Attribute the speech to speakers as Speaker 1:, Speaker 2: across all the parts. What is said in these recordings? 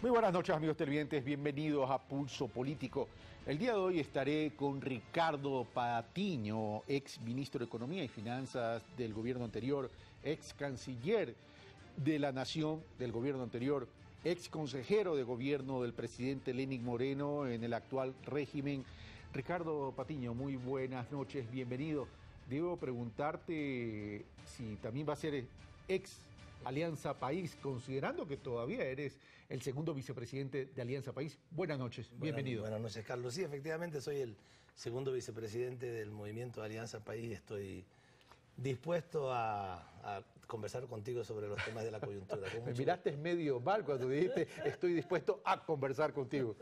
Speaker 1: Muy buenas noches, amigos televidentes, bienvenidos a Pulso Político. El día de hoy estaré con Ricardo Patiño, ex ministro de Economía y Finanzas del gobierno anterior, ex canciller de la Nación del gobierno anterior, ex consejero de gobierno del presidente Lenín Moreno en el actual régimen. Ricardo Patiño, muy buenas noches, bienvenido. Debo preguntarte si también va a ser ex Alianza País, considerando que todavía eres el segundo vicepresidente de Alianza País. Buenas noches, bienvenido.
Speaker 2: Buenas noches, Carlos. Sí, efectivamente soy el segundo vicepresidente del movimiento Alianza País. Estoy dispuesto a conversar contigo sobre los temas de la coyuntura.
Speaker 1: Me miraste medio mal cuando dijiste estoy dispuesto a conversar contigo.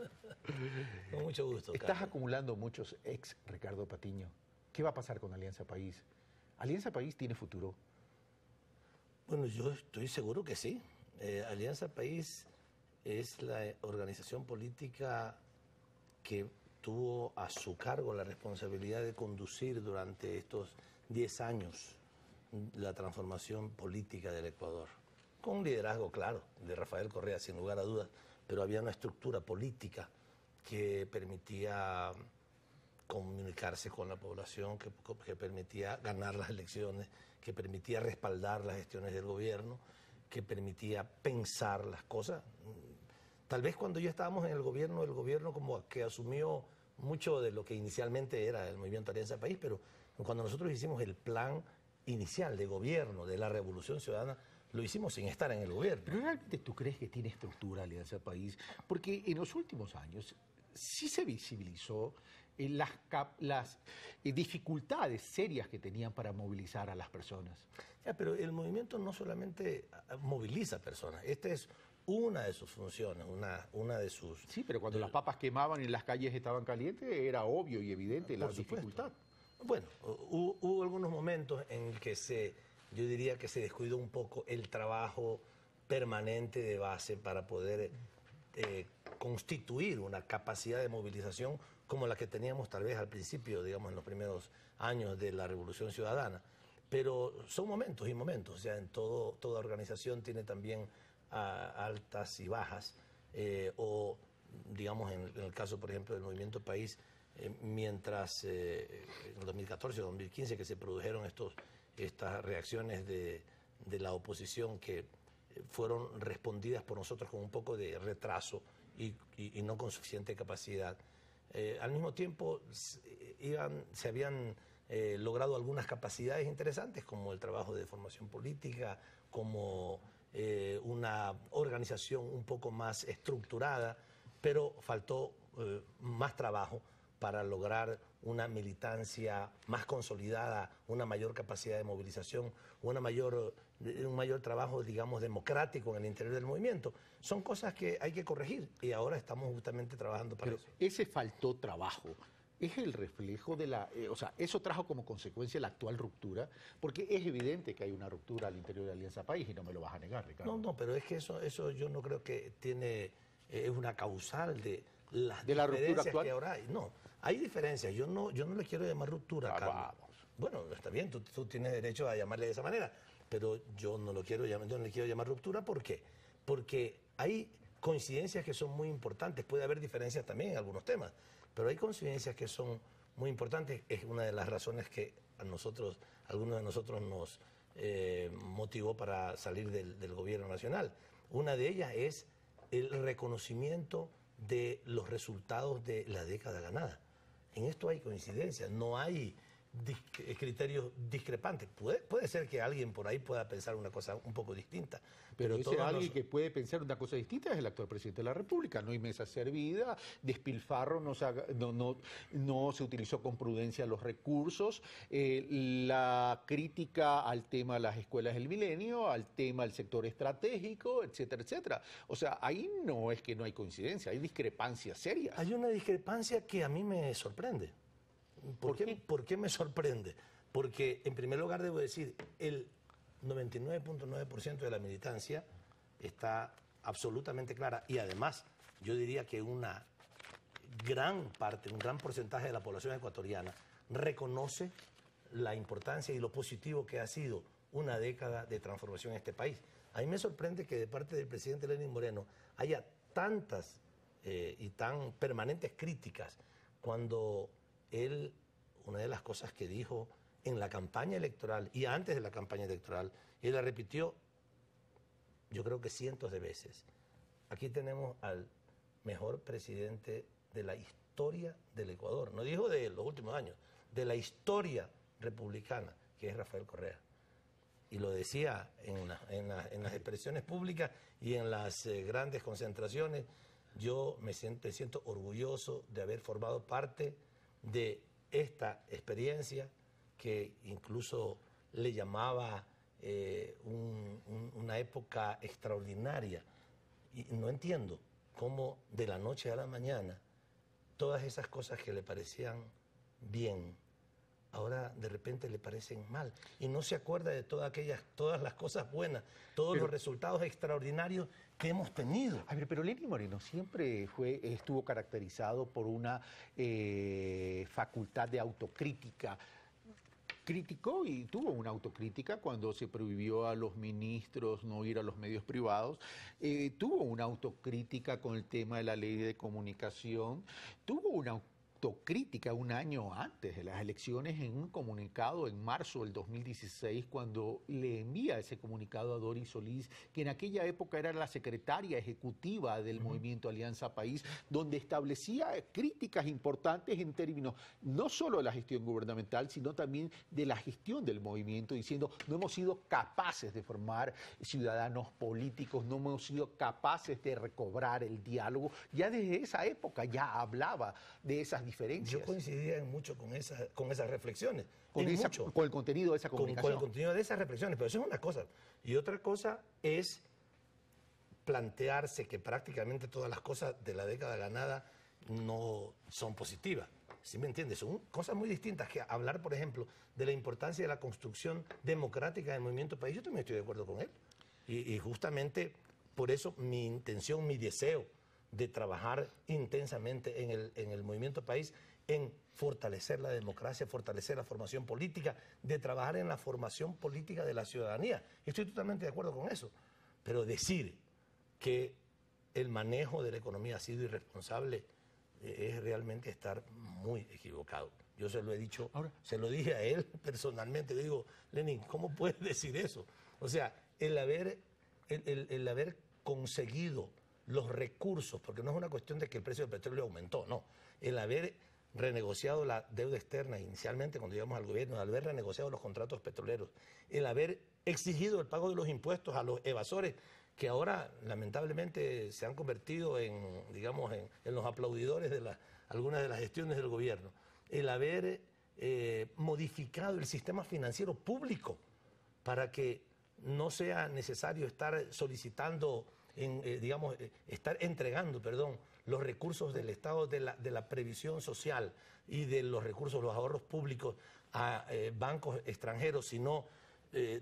Speaker 2: Con mucho gusto,
Speaker 1: Estás
Speaker 2: Carlos.
Speaker 1: acumulando muchos ex, Ricardo Patiño. ¿Qué va a pasar con Alianza País? ¿Alianza País tiene futuro?
Speaker 2: Bueno, yo estoy seguro que sí. Alianza País es la organización política que tuvo a su cargo la responsabilidad de conducir durante estos 10 años la transformación política del Ecuador. Con un liderazgo, claro, de Rafael Correa, sin lugar a dudas, pero había una estructura política que permitía comunicarse con la población, que permitía ganar las elecciones, que permitía respaldar las gestiones del gobierno, que permitía pensar las cosas. Tal vez cuando ya estábamos en el gobierno como que asumió mucho de lo que inicialmente era el movimiento Alianza País, pero cuando nosotros hicimos el plan inicial de gobierno de la Revolución Ciudadana, lo hicimos sin estar en el gobierno.
Speaker 1: ¿Pero realmente tú crees que tiene estructura Alianza País? Porque en los últimos años sí se visibilizó las dificultades serias que tenían para movilizar a las personas.
Speaker 2: Ya, pero el movimiento no solamente moviliza personas, esta es una de sus funciones, una de sus...
Speaker 1: Sí, pero cuando las papas quemaban y las calles estaban calientes era obvio y evidente la dificultad.
Speaker 2: Bueno, hubo algunos momentos en que yo diría que se descuidó un poco el trabajo permanente de base para poder constituir una capacidad de movilización como la que teníamos tal vez al principio, digamos, en los primeros años de la Revolución Ciudadana. Pero son momentos y momentos, o sea, toda organización tiene también altas y bajas, o digamos en el caso, por ejemplo, del Movimiento País, mientras en el 2014 o 2015 que se produjeron estas reacciones de la oposición que fueron respondidas por nosotros con un poco de retraso y no con suficiente capacidad. Al mismo tiempo se habían logrado algunas capacidades interesantes como el trabajo de formación política, como una organización un poco más estructurada, pero faltó más trabajo para lograr una militancia más consolidada, una mayor capacidad de movilización, un mayor trabajo, digamos, democrático en el interior del movimiento. Son cosas que hay que corregir y ahora estamos justamente trabajando para eso.
Speaker 1: Ese faltó trabajo. ¿Es el reflejo de o sea, eso trajo como consecuencia la actual ruptura? Porque es evidente que hay una ruptura al interior de Alianza País y no me lo vas a negar, Ricardo.
Speaker 2: No, pero es que eso yo no creo que es una causal de las
Speaker 1: ¿De la ruptura actual?
Speaker 2: Que ahora hay. No, hay diferencias. Yo no le quiero llamar ruptura, Carlos.
Speaker 1: Vamos.
Speaker 2: Bueno, está bien, tú tienes derecho a llamarle de esa manera, pero yo no le quiero llamar ruptura. ¿Por qué? Porque hay coincidencias que son muy importantes. Puede haber diferencias también en algunos temas, pero hay coincidencias que son muy importantes. Es una de las razones que algunos de nosotros nos motivó para salir del gobierno nacional. Una de ellas es el reconocimiento de los resultados de la década ganada. En esto hay coincidencia, no hay criterios discrepantes. Puede ser que alguien por ahí pueda pensar una cosa un poco distinta.
Speaker 1: Pero ese alguien que puede pensar una cosa distinta es el actual presidente de la República. No hay mesa servida, despilfarro, no se utilizó con prudencia los recursos, la crítica al tema de las escuelas del milenio, al tema del sector estratégico, etcétera, etcétera. O sea, ahí no es que no hay coincidencia, hay discrepancias serias.
Speaker 2: Hay una discrepancia que a mí me sorprende. ¿Por qué me sorprende? Porque, en primer lugar, debo decir, el 99.9% de la militancia está absolutamente clara y, además, yo diría que una gran parte, un gran porcentaje de la población ecuatoriana reconoce la importancia y lo positivo que ha sido una década de transformación en este país. A mí me sorprende que de parte del presidente Lenín Moreno haya tantas y tan permanentes críticas cuando él, una de las cosas que dijo en la campaña electoral y antes de la campaña electoral, él la repitió, yo creo que cientos de veces. Aquí tenemos al mejor presidente de la historia del Ecuador, no dijo de los últimos años, de la historia republicana, que es Rafael Correa. Y lo decía en las expresiones públicas y en las grandes concentraciones. Yo me siento orgulloso de haber formado parte de esta experiencia que incluso le llamaba una época extraordinaria. Y no entiendo cómo de la noche a la mañana todas esas cosas que le parecían bien, ahora de repente le parecen mal. Y no se acuerda de todas las cosas buenas, todos los resultados extraordinarios que hemos tenido.
Speaker 1: A ver, pero Lenín Moreno siempre estuvo caracterizado por una facultad de autocrítica. Criticó y tuvo una autocrítica cuando se prohibió a los ministros no ir a los medios privados, tuvo una autocrítica con el tema de la ley de comunicación, tuvo una autocrítica un año antes de las elecciones en un comunicado en marzo del 2016 cuando le envía ese comunicado a Doris Solís, que en aquella época era la secretaria ejecutiva del movimiento Alianza País, donde establecía críticas importantes en términos no solo de la gestión gubernamental, sino también de la gestión del movimiento, diciendo no hemos sido capaces de formar ciudadanos políticos, no hemos sido capaces de recobrar el diálogo. Ya desde esa época ya hablaba de esas diferencias.
Speaker 2: Yo coincidía en mucho con esas reflexiones.
Speaker 1: Con el contenido de esa comunicación.
Speaker 2: Con el contenido de esas reflexiones, pero eso es una cosa. Y otra cosa es plantearse que prácticamente todas las cosas de la década ganada no son positivas. ¿Sí me entiendes? Son cosas muy distintas que hablar, por ejemplo, de la importancia de la construcción democrática del movimiento país. Yo también estoy de acuerdo con él. Y justamente por eso mi intención, mi deseo de trabajar intensamente en el movimiento país, en fortalecer la democracia, fortalecer la formación política, de trabajar en la formación política de la ciudadanía. Estoy totalmente de acuerdo con eso. Pero decir que el manejo de la economía ha sido irresponsable es realmente estar muy equivocado. Yo se lo he dicho, se lo dije a él personalmente. Le digo, Lenín, ¿cómo puedes decir eso? O sea, el haber conseguido los recursos, porque no es una cuestión de que el precio del petróleo aumentó, no. El haber renegociado la deuda externa inicialmente cuando llegamos al gobierno, el haber renegociado los contratos petroleros, el haber exigido el pago de los impuestos a los evasores, que ahora lamentablemente se han convertido en, digamos, en los aplaudidores de algunas de las gestiones del gobierno, el haber modificado el sistema financiero público para que no sea necesario estar solicitando, estar entregando, los recursos del Estado de la previsión social y de los recursos, los ahorros públicos a bancos extranjeros, sino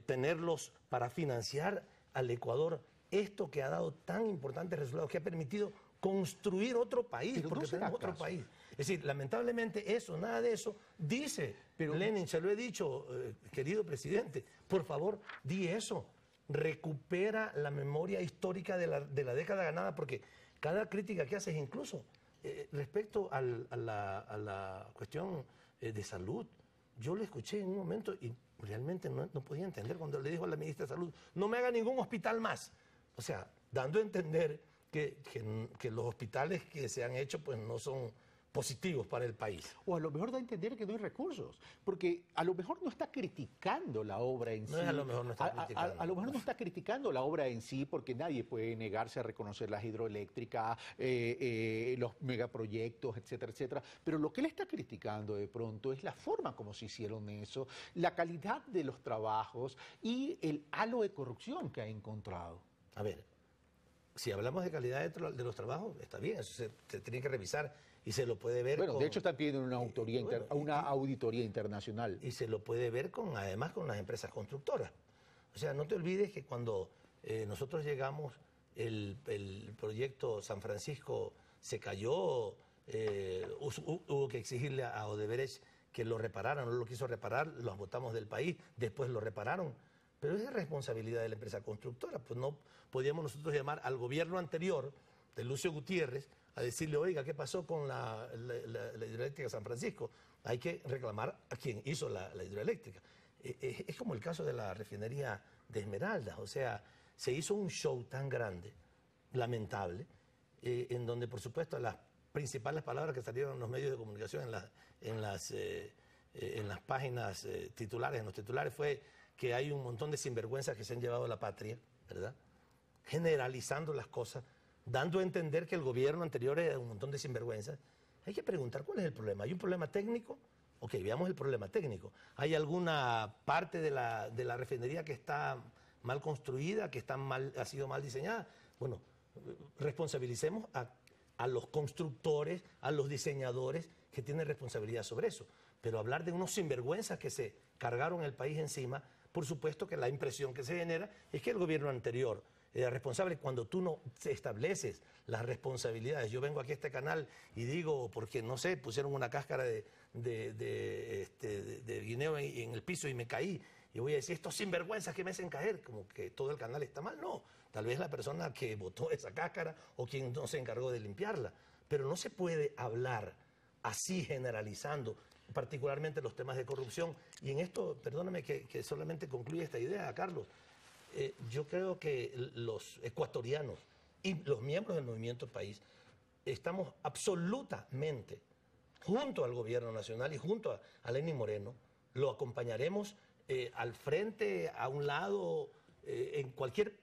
Speaker 2: tenerlos para financiar al Ecuador. Esto que ha dado tan importantes resultados, que ha permitido construir otro país,
Speaker 1: pero
Speaker 2: porque
Speaker 1: no
Speaker 2: tenemos otro país. Es decir, lamentablemente eso, nada de eso dice. Pero Lenin, se lo he dicho, querido presidente, por favor, di eso. Recupera la memoria histórica de la década ganada, porque cada crítica que haces, incluso respecto a la cuestión de salud, yo le escuché en un momento y realmente no podía entender cuando le dijo a la ministra de Salud, no me haga ningún hospital más. O sea, dando a entender que los hospitales que se han hecho pues no son positivos para el país.
Speaker 1: O a lo mejor da a entender que no hay recursos, porque a lo mejor no está criticando la obra en sí.
Speaker 2: No es a lo mejor no está criticando.
Speaker 1: A lo mejor no está criticando la obra en sí, porque nadie puede negarse a reconocer las hidroeléctricas, los megaproyectos, etcétera, etcétera. Pero lo que él está criticando de pronto es la forma como se hicieron eso, la calidad de los trabajos y el halo de corrupción que ha encontrado.
Speaker 2: A ver, si hablamos de calidad de los trabajos, está bien, eso se tiene que revisar y se lo puede ver.
Speaker 1: Bueno, de hecho están pidiendo una auditoría internacional.
Speaker 2: Y se lo puede ver además con las empresas constructoras. O sea, no te olvides que cuando nosotros llegamos, el proyecto San Francisco se cayó, hubo que exigirle a Odebrecht que lo repararan, no lo quiso reparar, los botamos del país, después lo repararon. Pero es responsabilidad de la empresa constructora, pues no podíamos nosotros llamar al gobierno anterior de Lucio Gutiérrez a decirle, oiga, ¿qué pasó con la hidroeléctrica de San Francisco? Hay que reclamar a quien hizo la hidroeléctrica. Es como el caso de la refinería de Esmeraldas, o sea, se hizo un show tan grande, lamentable, en donde, por supuesto, las principales palabras que salieron en los medios de comunicación, en las páginas titulares, en los titulares, fue que hay un montón de sinvergüenzas que se han llevado a la patria, ¿verdad? Generalizando las cosas, dando a entender que el gobierno anterior era un montón de sinvergüenzas. Hay que preguntar cuál es el problema. ¿Hay un problema técnico? Ok, veamos el problema técnico. ¿Hay alguna parte de la refinería que está mal construida, que ha sido mal diseñada? Bueno, responsabilicemos a los constructores, a los diseñadores que tienen responsabilidad sobre eso. Pero hablar de unos sinvergüenzas que se cargaron el país encima, por supuesto que la impresión que se genera es que el gobierno anterior era responsable. Cuando tú no estableces las responsabilidades, yo vengo aquí a este canal y digo, porque no sé, pusieron una cáscara de guineo en el piso y me caí, y voy a decir, estos sinvergüenzas que me hacen caer, como que todo el canal está mal. No, tal vez la persona que botó esa cáscara o quien no se encargó de limpiarla, pero no se puede hablar así generalizando, particularmente los temas de corrupción. Y en esto, perdóname que solamente concluya esta idea, Carlos, yo creo que los ecuatorianos y los miembros del Movimiento País estamos absolutamente junto al gobierno nacional y junto a Lenín Moreno. Lo acompañaremos al frente, a un lado, en cualquier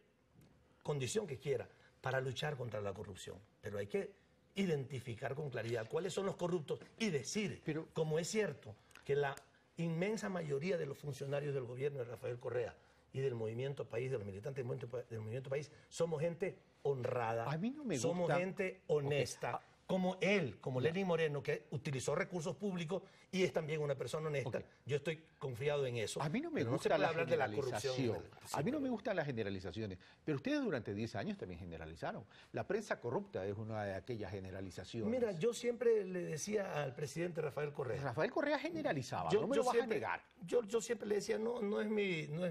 Speaker 2: condición que quiera, para luchar contra la corrupción. Pero hay que identificar con claridad cuáles son los corruptos y decir, como es cierto, que la inmensa mayoría de los funcionarios del gobierno de Rafael Correa y del Movimiento País, de los militantes del Movimiento País, somos gente honrada,
Speaker 1: A mí no me
Speaker 2: somos
Speaker 1: gusta.
Speaker 2: gente honesta, como él, como Lenín Moreno, que utilizó recursos públicos y es también una persona honesta. Yo estoy confiado en eso.
Speaker 1: A mí no me
Speaker 2: Pero
Speaker 1: gusta
Speaker 2: no se puede
Speaker 1: la
Speaker 2: hablar de la corrupción.
Speaker 1: generalización. A mí no me gustan las generalizaciones. Pero ustedes durante 10 años también generalizaron. La prensa corrupta es una de aquellas generalizaciones.
Speaker 2: Mira, yo siempre le decía al presidente Rafael Correa.
Speaker 1: Rafael Correa generalizaba, no me lo vas a negar.
Speaker 2: Yo siempre le decía, no es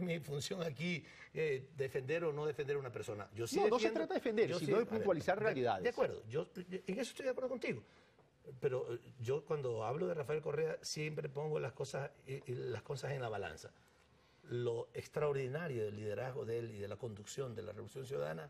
Speaker 2: mi función aquí defender o no defender a una persona. Yo sí
Speaker 1: no se trata de defender, sino de puntualizar realidades.
Speaker 2: De acuerdo, en eso estoy de acuerdo contigo. Pero yo cuando hablo de Rafael Correa siempre pongo las cosas en la balanza. Lo extraordinario del liderazgo de él y de la conducción de la Revolución Ciudadana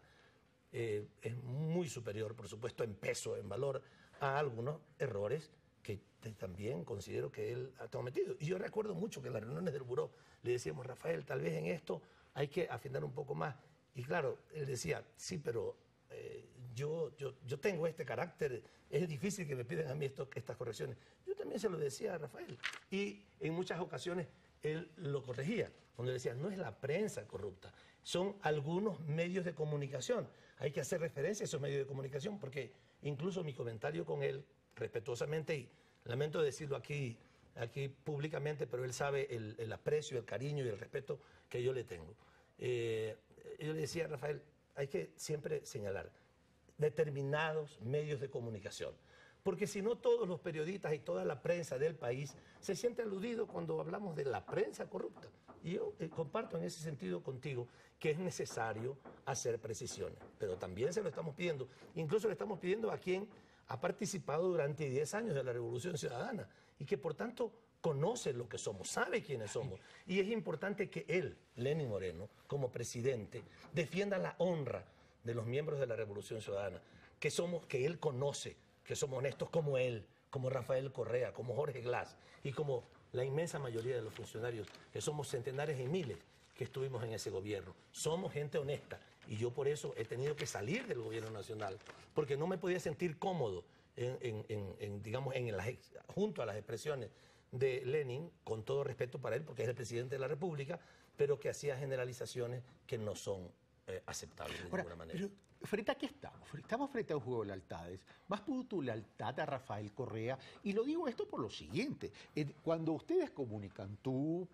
Speaker 2: es muy superior, por supuesto, en peso, en valor, a algunos errores que también considero que él ha cometido. Y yo recuerdo mucho que en las reuniones del buró le decíamos, Rafael, tal vez en esto hay que afinar un poco más. Y claro, él decía, sí, pero yo tengo este carácter, es difícil que me pidan a mí estas correcciones. Yo también se lo decía a Rafael y en muchas ocasiones él lo corregía, cuando decía, no es la prensa corrupta, son algunos medios de comunicación. Hay que hacer referencia a esos medios de comunicación porque incluso mi comentario con él, respetuosamente, y lamento decirlo aquí públicamente, pero él sabe el aprecio, el cariño y el respeto que yo le tengo. Yo le decía a Rafael, hay que siempre señalar determinados medios de comunicación, porque si no todos los periodistas y toda la prensa del país se siente aludido cuando hablamos de la prensa corrupta. Y yo comparto en ese sentido contigo que es necesario hacer precisiones, pero también se lo estamos pidiendo, incluso le estamos pidiendo a quien ha participado durante 10 años de la Revolución Ciudadana y que por tanto conoce lo que somos, sabe quiénes somos. Y es importante que él, Lenín Moreno, como presidente, defienda la honra de los miembros de la Revolución Ciudadana, que él conoce, que somos honestos como él, como Rafael Correa, como Jorge Glass y como la inmensa mayoría de los funcionarios, que somos centenares y miles que estuvimos en ese gobierno. Somos gente honesta y yo por eso he tenido que salir del gobierno nacional, porque no me podía sentir cómodo junto a las expresiones de Lenin, con todo respeto para él, porque es el presidente de la República, pero que hacía generalizaciones que no son aceptables de ninguna manera.
Speaker 1: Pero, ¿frente a qué estamos? Estamos frente a un juego de lealtades. Más pudo tu lealtad a Rafael Correa, y lo digo esto por lo siguiente. Cuando ustedes comunican, tú,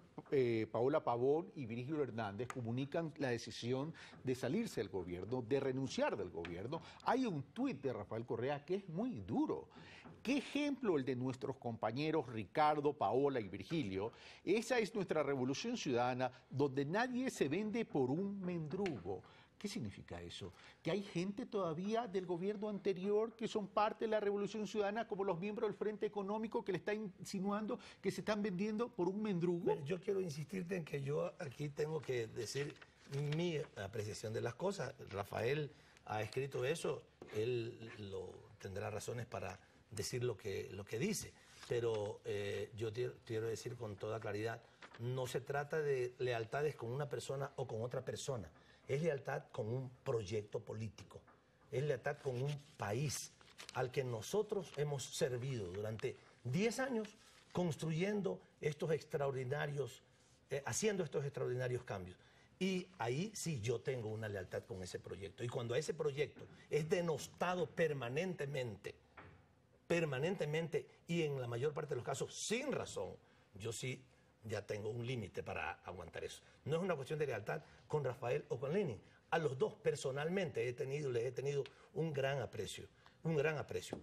Speaker 1: Paola Pavón y Virgilio Hernández comunican la decisión de salirse del gobierno, de renunciar del gobierno, hay un tuit de Rafael Correa que es muy duro. ¿Qué ejemplo el de nuestros compañeros Ricardo, Paola y Virgilio? Esa es nuestra Revolución Ciudadana, donde nadie se vende por un mendrugo. ¿Qué significa eso? Que hay gente todavía del gobierno anterior que son parte de la Revolución Ciudadana, como los miembros del Frente Económico, que le está insinuando que se están vendiendo por un mendrugo.
Speaker 2: Pero yo quiero insistirte en que yo aquí tengo que decir mi apreciación de las cosas. Rafael ha escrito eso, él tendrá razones para decir lo que dice, pero yo quiero decir con toda claridad, no se trata de lealtades con una persona o con otra persona. Es lealtad con un proyecto político, es lealtad con un país al que nosotros hemos servido durante 10 años construyendo estos extraordinarios, haciendo estos extraordinarios cambios. Y ahí sí yo tengo una lealtad con ese proyecto. Y cuando ese proyecto es denostado permanentemente y en la mayor parte de los casos sin razón, yo sí ya tengo un límite para aguantar eso. No es una cuestión de lealtad con Rafael o con Lenin. A los dos personalmente les he tenido un gran aprecio,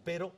Speaker 2: pero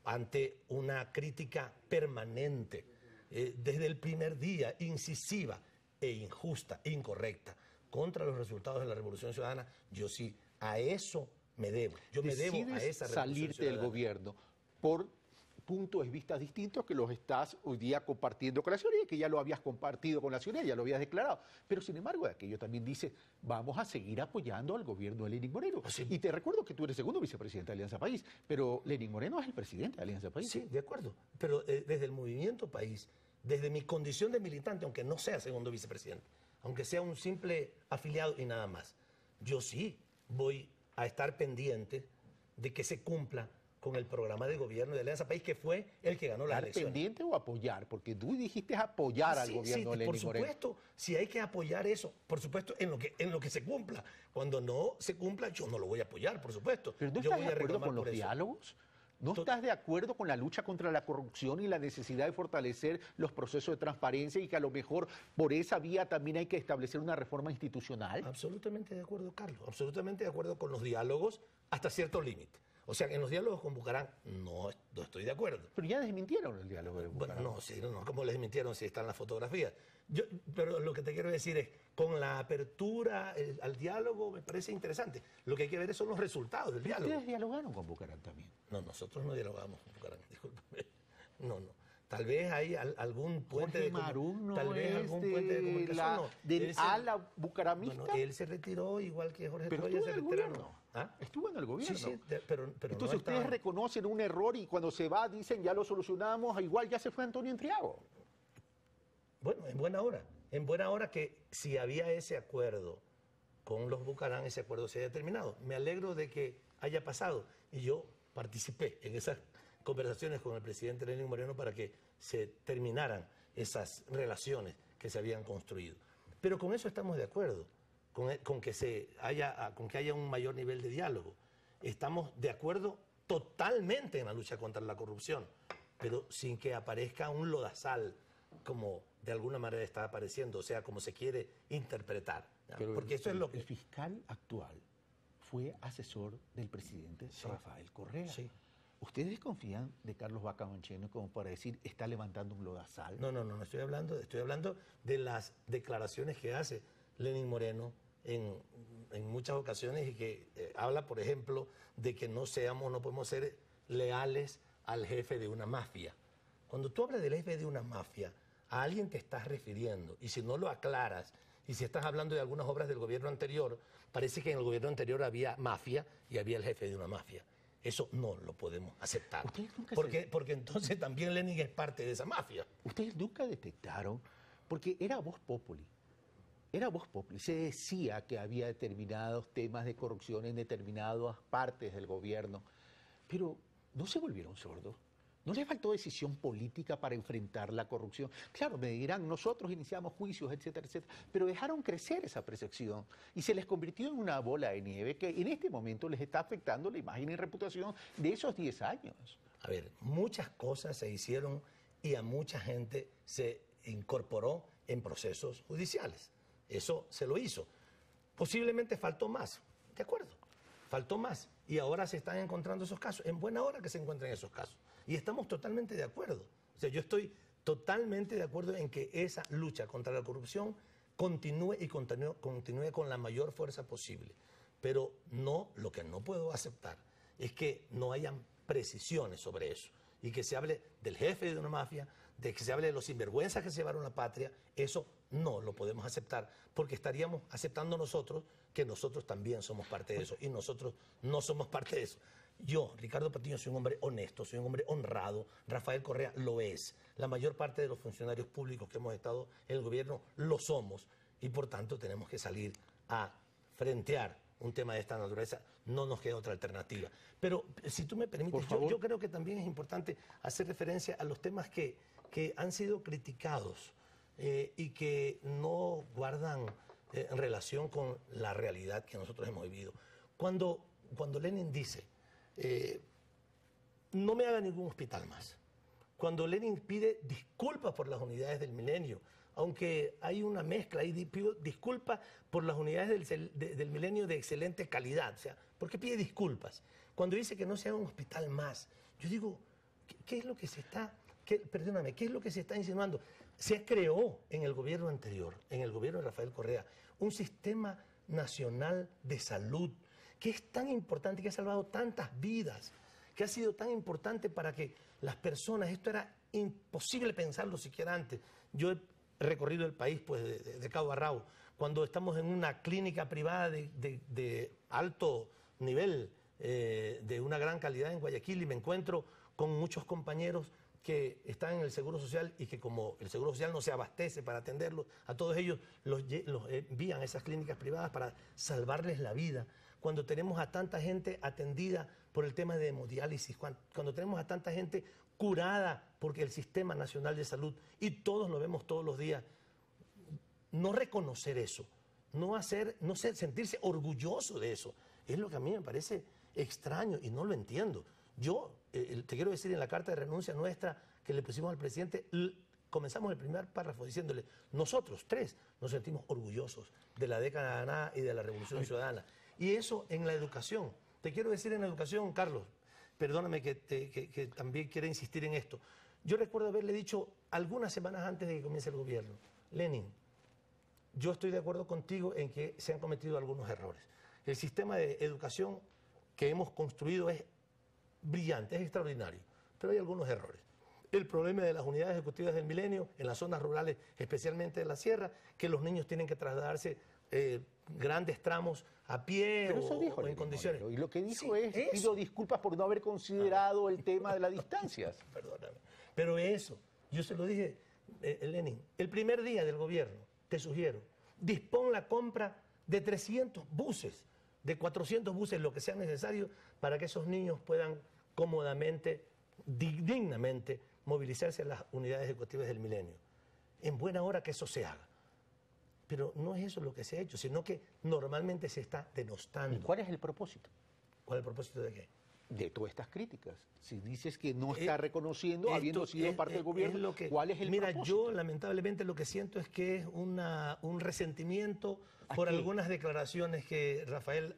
Speaker 2: ante una crítica permanente, desde el primer día, incisiva e injusta, incorrecta, contra los resultados de la Revolución Ciudadana, yo sí a eso me debo. Yo me debo a esa Revolución
Speaker 1: salirte del gobierno por puntos de vista distintos que los estás hoy día compartiendo con la ciudadanía, que ya lo habías compartido con la ciudadanía, ya lo habías declarado. Pero sin embargo, aquello también dice, vamos a seguir apoyando al gobierno de Lenín Moreno.
Speaker 2: Sí.
Speaker 1: Y te recuerdo que tú eres segundo vicepresidente de Alianza País, pero Lenín Moreno es el presidente de Alianza País.
Speaker 2: Sí, de acuerdo. Pero desde el Movimiento País, desde mi condición de militante, aunque no sea segundo vicepresidente, aunque sea un simple afiliado y nada más, yo sí voy a estar pendiente de que se cumpla con el programa de gobierno de Alianza País, que fue el que ganó la elección.
Speaker 1: ¿Pendiente o apoyar? Porque tú dijiste apoyar al gobierno de Lenín Moreno.
Speaker 2: Por supuesto, si hay que apoyar eso, por supuesto, en lo que se cumpla. Cuando no se cumpla, yo no lo voy a apoyar, por supuesto.
Speaker 1: ¿Pero no estás de acuerdo con los diálogos? ¿No estás de acuerdo con la lucha contra la corrupción y la necesidad de fortalecer los procesos de transparencia y que a lo mejor por esa vía también hay que establecer una reforma institucional?
Speaker 2: Absolutamente de acuerdo, Carlos. Absolutamente de acuerdo con los diálogos hasta cierto límite. O sea, en los diálogos con Bucaram no estoy de acuerdo.
Speaker 1: Pero ya desmintieron el diálogo de Bucaram.
Speaker 2: Bueno, ¿cómo les mintieron si están las fotografías? Pero lo que te quiero decir es, con la apertura al diálogo me parece interesante. Lo que hay que ver son los resultados del diálogo.
Speaker 1: ¿Ustedes dialogaron con Bucaram también?
Speaker 2: No, nosotros no dialogamos con Bucaram, discúlpame. No. Tal vez hay algún puente de comunicación.
Speaker 1: ¿Del ala bucaramista?
Speaker 2: Bueno, él se retiró igual que Jorge
Speaker 1: Pero
Speaker 2: Troya
Speaker 1: estuvo
Speaker 2: se
Speaker 1: en el
Speaker 2: retiró.
Speaker 1: gobierno.
Speaker 2: ¿Ah?
Speaker 1: Estuvo en el gobierno.
Speaker 2: Sí, pero
Speaker 1: entonces
Speaker 2: no
Speaker 1: ustedes reconocen un error y cuando se va dicen ya lo solucionamos, igual ya se fue Antonio Entriago.
Speaker 2: Bueno, en buena hora que si había ese acuerdo con los Bucaram, ese acuerdo se haya terminado. Me alegro de que haya pasado y yo participé en esas conversaciones con el presidente Lenín Moreno para que se terminaran esas relaciones que se habían construido. Pero con eso estamos de acuerdo, con que haya un mayor nivel de diálogo. Estamos de acuerdo totalmente en la lucha contra la corrupción, pero sin que aparezca un lodazal como de alguna manera está apareciendo, o sea, como se quiere interpretar. Porque eso es lo que...
Speaker 1: El fiscal actual fue asesor del presidente Rafael Correa.
Speaker 2: Sí.
Speaker 1: ¿Ustedes desconfían de Carlos Vaca Mancheno como para decir está levantando un lodazal?
Speaker 2: No estoy hablando de las declaraciones que hace Lenín Moreno en muchas ocasiones y que habla, por ejemplo, de que no podemos ser leales al jefe de una mafia. Cuando tú hablas del jefe de una mafia, a alguien te estás refiriendo, y si no lo aclaras, y si estás hablando de algunas obras del gobierno anterior, parece que en el gobierno anterior había mafia y había el jefe de una mafia. Eso no lo podemos aceptar. Porque entonces también Lenin es parte de esa mafia.
Speaker 1: Ustedes nunca detectaron, porque era voz populi. Se decía que había determinados temas de corrupción en determinadas partes del gobierno, pero no se volvieron sordos. ¿No les faltó decisión política para enfrentar la corrupción? Claro, me dirán, nosotros iniciamos juicios, etcétera, etcétera, pero dejaron crecer esa percepción y se les convirtió en una bola de nieve que en este momento les está afectando la imagen y reputación de esos 10 años.
Speaker 2: A ver, muchas cosas se hicieron y a mucha gente se incorporó en procesos judiciales. Eso se lo hizo. Posiblemente faltó más, de acuerdo, faltó más. Y ahora se están encontrando esos casos, en buena hora que se encuentren esos casos. Y estamos totalmente de acuerdo. O sea, yo estoy totalmente de acuerdo en que esa lucha contra la corrupción continúe con la mayor fuerza posible. Pero lo que no puedo aceptar es que no hayan precisiones sobre eso y que se hable del jefe de una mafia, de que se hable de los sinvergüenzas que se llevaron la patria. Eso no lo podemos aceptar, porque estaríamos aceptando nosotros que nosotros también somos parte de eso, y nosotros no somos parte de eso. Yo, Ricardo Patiño, soy un hombre honesto, soy un hombre honrado. Rafael Correa lo es. La mayor parte de los funcionarios públicos que hemos estado en el gobierno lo somos, y por tanto tenemos que salir a frentear un tema de esta naturaleza. No nos queda otra alternativa. Pero si tú me permites, yo creo que también es importante hacer referencia a los temas que han sido criticados y que no guardan relación con la realidad que nosotros hemos vivido. Cuando Lenin dice, no me haga ningún hospital más. Cuando Lenin pide disculpas por las unidades del milenio, aunque hay una mezcla, y pido disculpas por las unidades del milenio de excelente calidad. O sea, ¿por qué pide disculpas? Cuando dice que no se haga un hospital más, yo digo, ¿qué es lo que se está, perdóname, qué es lo que se está insinuando? Se creó en el gobierno anterior, en el gobierno de Rafael Correa, un sistema nacional de salud que es tan importante, que ha salvado tantas vidas, que ha sido tan importante para que las personas, esto era imposible pensarlo siquiera antes. Yo he recorrido el país pues de cabo a rabo. Cuando estamos en una clínica privada de alto nivel, de una gran calidad en Guayaquil, y me encuentro con muchos compañeros que están en el Seguro Social y que como el Seguro Social no se abastece para atenderlos, a todos ellos los envían a esas clínicas privadas para salvarles la vida. Cuando tenemos a tanta gente atendida por el tema de hemodiálisis, cuando tenemos a tanta gente curada porque el Sistema Nacional de Salud, y todos lo vemos todos los días, no reconocer eso, sentirse orgulloso de eso, es lo que a mí me parece extraño y no lo entiendo. Yo te quiero decir, en la carta de renuncia nuestra que le pusimos al presidente, comenzamos el primer párrafo diciéndole, nosotros tres nos sentimos orgullosos de la década ganada y de la Revolución Ciudadana. Y eso en la educación. Te quiero decir, en la educación, Carlos, perdóname que también quiera insistir en esto. Yo recuerdo haberle dicho algunas semanas antes de que comience el gobierno, Lenin, yo estoy de acuerdo contigo en que se han cometido algunos errores. El sistema de educación que hemos construido es brillante, es extraordinario, pero hay algunos errores. El problema de las unidades ejecutivas del milenio en las zonas rurales, especialmente en la sierra, que los niños tienen que trasladarse grandes tramos a pie o en condiciones.
Speaker 1: Y lo que dijo pido disculpas por no haber considerado el tema de las distancias.
Speaker 2: Perdóname. Pero eso, yo se lo dije, Lenin, el primer día del gobierno, te sugiero, dispón la compra de 300 buses, de 400 buses, lo que sea necesario, para que esos niños puedan cómodamente, dignamente, movilizarse a las unidades ejecutivas del milenio. En buena hora que eso se haga. Pero no es eso lo que se ha hecho, sino que normalmente se está denostando.
Speaker 1: ¿Y cuál es el propósito?
Speaker 2: ¿Cuál es el propósito de qué?
Speaker 1: De todas estas críticas. Si dices que no está reconociendo, habiendo sido parte del gobierno, ¿cuál es el propósito?
Speaker 2: Mira, yo lamentablemente lo que siento es que es un resentimiento por algunas declaraciones que Rafael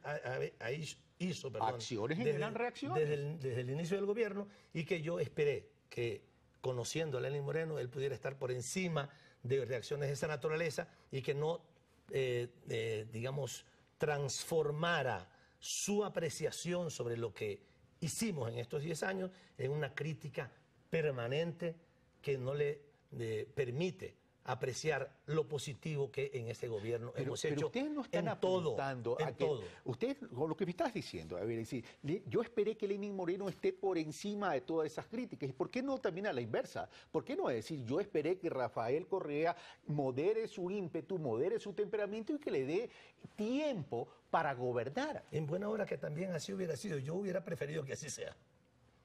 Speaker 2: hizo.
Speaker 1: Acciones generan reacciones.
Speaker 2: Desde el inicio del gobierno, y que yo esperé que, conociendo a Lenín Moreno, él pudiera estar por encima de reacciones de esa naturaleza y que no, digamos, transformara su apreciación sobre lo que hicimos en estos 10 años en una crítica permanente que no le permite apreciar lo positivo que en este gobierno hemos hecho.
Speaker 1: Pero ustedes no están apuntando a que usted, con lo que me estás diciendo, a ver, es decir, yo esperé que Lenín Moreno esté por encima de todas esas críticas. ¿Y por qué no también a la inversa? ¿Por qué no decir, yo esperé que Rafael Correa modere su ímpetu, modere su temperamento y que le dé tiempo para gobernar?
Speaker 2: En buena hora que también así hubiera sido. Yo hubiera preferido que así sea.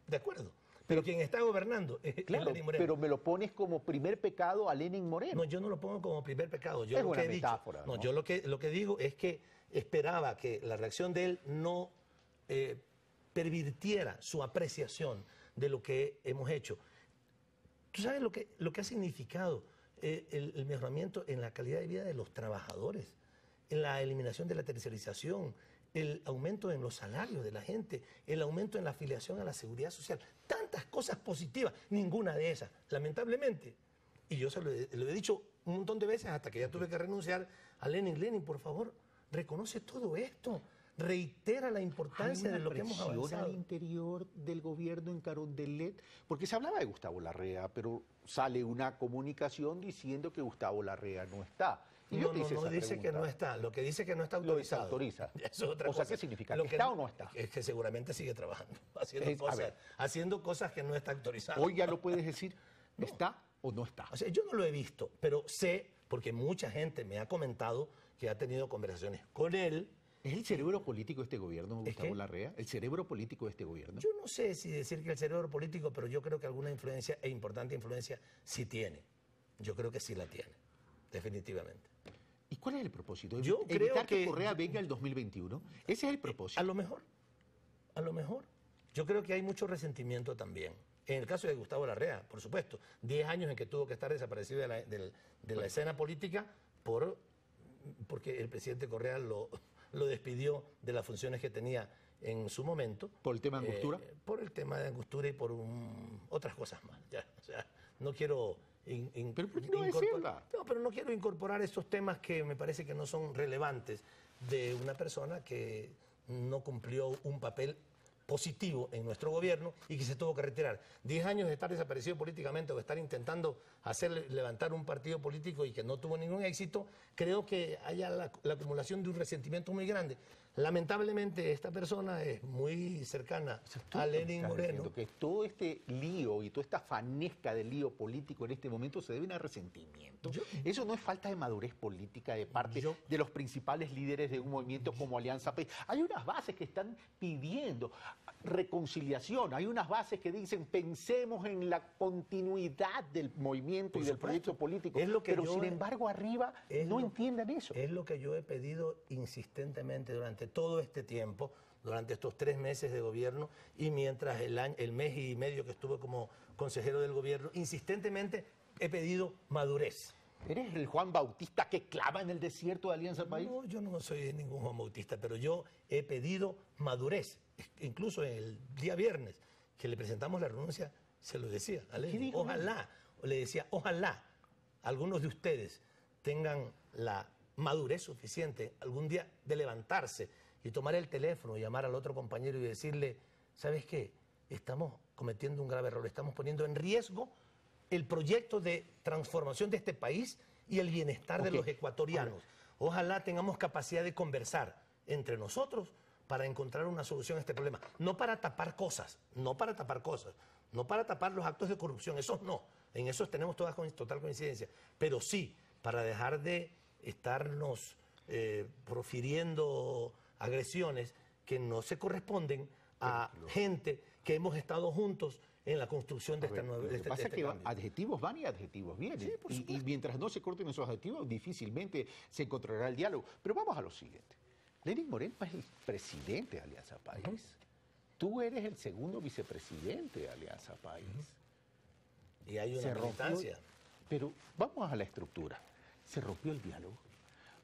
Speaker 2: ¿De acuerdo? Pero quien está gobernando es Lenín Moreno.
Speaker 1: Pero me lo pones como primer pecado a Lenín Moreno.
Speaker 2: No, yo no lo pongo como primer pecado. Yo
Speaker 1: es
Speaker 2: lo
Speaker 1: una
Speaker 2: que
Speaker 1: metáfora.
Speaker 2: ¿no? Yo lo que digo es que esperaba que la reacción de él no pervirtiera su apreciación de lo que hemos hecho. ¿Tú sabes lo que ha significado el mejoramiento en la calidad de vida de los trabajadores, en la eliminación de la tercerización, el aumento en los salarios de la gente, el aumento en la afiliación a la seguridad social? Tantas cosas positivas, ninguna de esas, lamentablemente, y yo se lo he dicho un montón de veces hasta que ya tuve que renunciar a Lenin. Lenin, por favor, reconoce todo esto. Reitera la importancia de lo que hemos avanzado.
Speaker 1: Al interior del gobierno en Carondelet, porque se hablaba de Gustavo Larrea, pero sale una comunicación diciendo que Gustavo Larrea no está.
Speaker 2: Y no dice que no está. Lo que dice que no está autorizado.
Speaker 1: Lo desautoriza.
Speaker 2: Eso es otra cosa.
Speaker 1: ¿Qué significa? ¿Que está o no está?
Speaker 2: Es que seguramente sigue trabajando, haciendo cosas que no está autorizado.
Speaker 1: Hoy ya lo puedes decir, no. ¿Está o no está?
Speaker 2: O sea, yo no lo he visto, pero sé, porque mucha gente me ha comentado que ha tenido conversaciones con él.
Speaker 1: ¿Es el cerebro político de este gobierno, Gustavo Larrea? ¿El cerebro político de este gobierno?
Speaker 2: Yo no sé si decir que el cerebro político, pero yo creo que alguna influencia, e importante influencia, sí tiene. Yo creo que sí la tiene, definitivamente.
Speaker 1: ¿Y cuál es el propósito?
Speaker 2: Yo creo que
Speaker 1: Correa venga el 2021. Ese es el propósito.
Speaker 2: A lo mejor. Yo creo que hay mucho resentimiento también. En el caso de Gustavo Larrea, por supuesto, 10 años en que tuvo que estar desaparecido de la escena política porque el presidente Correa lo despidió de las funciones que tenía en su momento.
Speaker 1: ¿Por el tema de angostura?
Speaker 2: Por el tema de angostura y por otras cosas más. O sea, no quiero...
Speaker 1: ¿Pero por qué no decirla?
Speaker 2: No, pero no quiero incorporar esos temas que me parece que no son relevantes de una persona que no cumplió un papel positivo en nuestro gobierno y que se tuvo que retirar. 10 años de estar desaparecido políticamente o de estar intentando levantar un partido político y que no tuvo ningún éxito, creo que haya la acumulación de un resentimiento muy grande. Lamentablemente esta persona es muy cercana a Lenin Moreno.
Speaker 1: Que todo este lío y toda esta fanesca del lío político en este momento se deben a resentimiento. Eso no es falta de madurez política de parte de los principales líderes de un movimiento como Alianza País. Hay unas bases que están pidiendo reconciliación, hay unas bases que dicen pensemos en la continuidad del movimiento y del proyecto político, pero sin embargo arriba no entiendan eso.
Speaker 2: Es lo que yo he pedido insistentemente durante todo este tiempo, durante estos 3 meses de gobierno y mientras el mes y medio que estuve como consejero del gobierno, insistentemente he pedido madurez.
Speaker 1: ¿Eres el Juan Bautista que clava en el desierto de Alianza País?
Speaker 2: No, yo no soy ningún Juan Bautista, pero yo he pedido madurez. Incluso el día viernes que le presentamos la renuncia, se lo decía a Lenin. Ojalá algunos de ustedes tengan la madurez suficiente algún día de levantarse y tomar el teléfono y llamar al otro compañero y decirle, ¿sabes qué? Estamos cometiendo un grave error, estamos poniendo en riesgo el proyecto de transformación de este país y el bienestar de los ecuatorianos. Ojalá tengamos capacidad de conversar entre nosotros para encontrar una solución a este problema. No para tapar cosas, no para tapar los actos de corrupción, esos no, en esos tenemos total coincidencia, pero sí para dejar de estarnos profiriendo agresiones que no se corresponden a gente que hemos estado juntos en la construcción de esta nueva...
Speaker 1: Lo que pasa es que adjetivos van y adjetivos vienen.
Speaker 2: Sí,
Speaker 1: y mientras no se corten esos adjetivos, difícilmente se encontrará el diálogo. Pero vamos a lo siguiente. Lenin Moreno es el presidente de Alianza País. Tú eres el segundo vicepresidente de Alianza País.
Speaker 2: Y hay una militancia.
Speaker 1: Pero vamos a la estructura. ¿Se rompió el diálogo?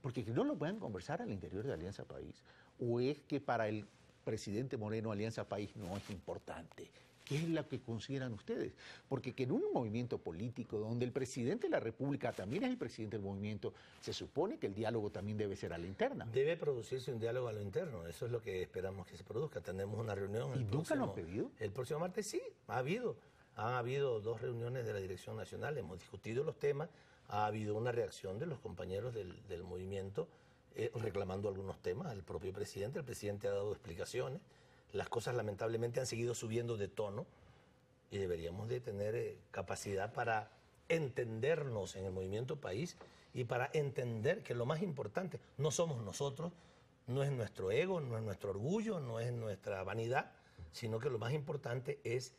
Speaker 1: Porque que no lo puedan conversar al interior de Alianza País. ¿O es que para el presidente Moreno Alianza País no es importante? ¿Qué es lo que consideran ustedes? Porque que en un movimiento político donde el presidente de la República también es el presidente del movimiento, se supone que el diálogo también debe ser a la interna.
Speaker 2: Debe producirse un diálogo a lo interno, eso es lo que esperamos que se produzca. Tenemos una reunión...
Speaker 1: ¿Y nunca lo han pedido?
Speaker 2: El próximo martes sí, han habido 2 reuniones de la Dirección Nacional, hemos discutido los temas, ha habido una reacción de los compañeros del movimiento reclamando algunos temas al propio presidente. El presidente ha dado explicaciones. Las cosas lamentablemente han seguido subiendo de tono y deberíamos de tener capacidad para entendernos en el movimiento país y para entender que lo más importante no somos nosotros, no es nuestro ego, no es nuestro orgullo, no es nuestra vanidad, sino que lo más importante es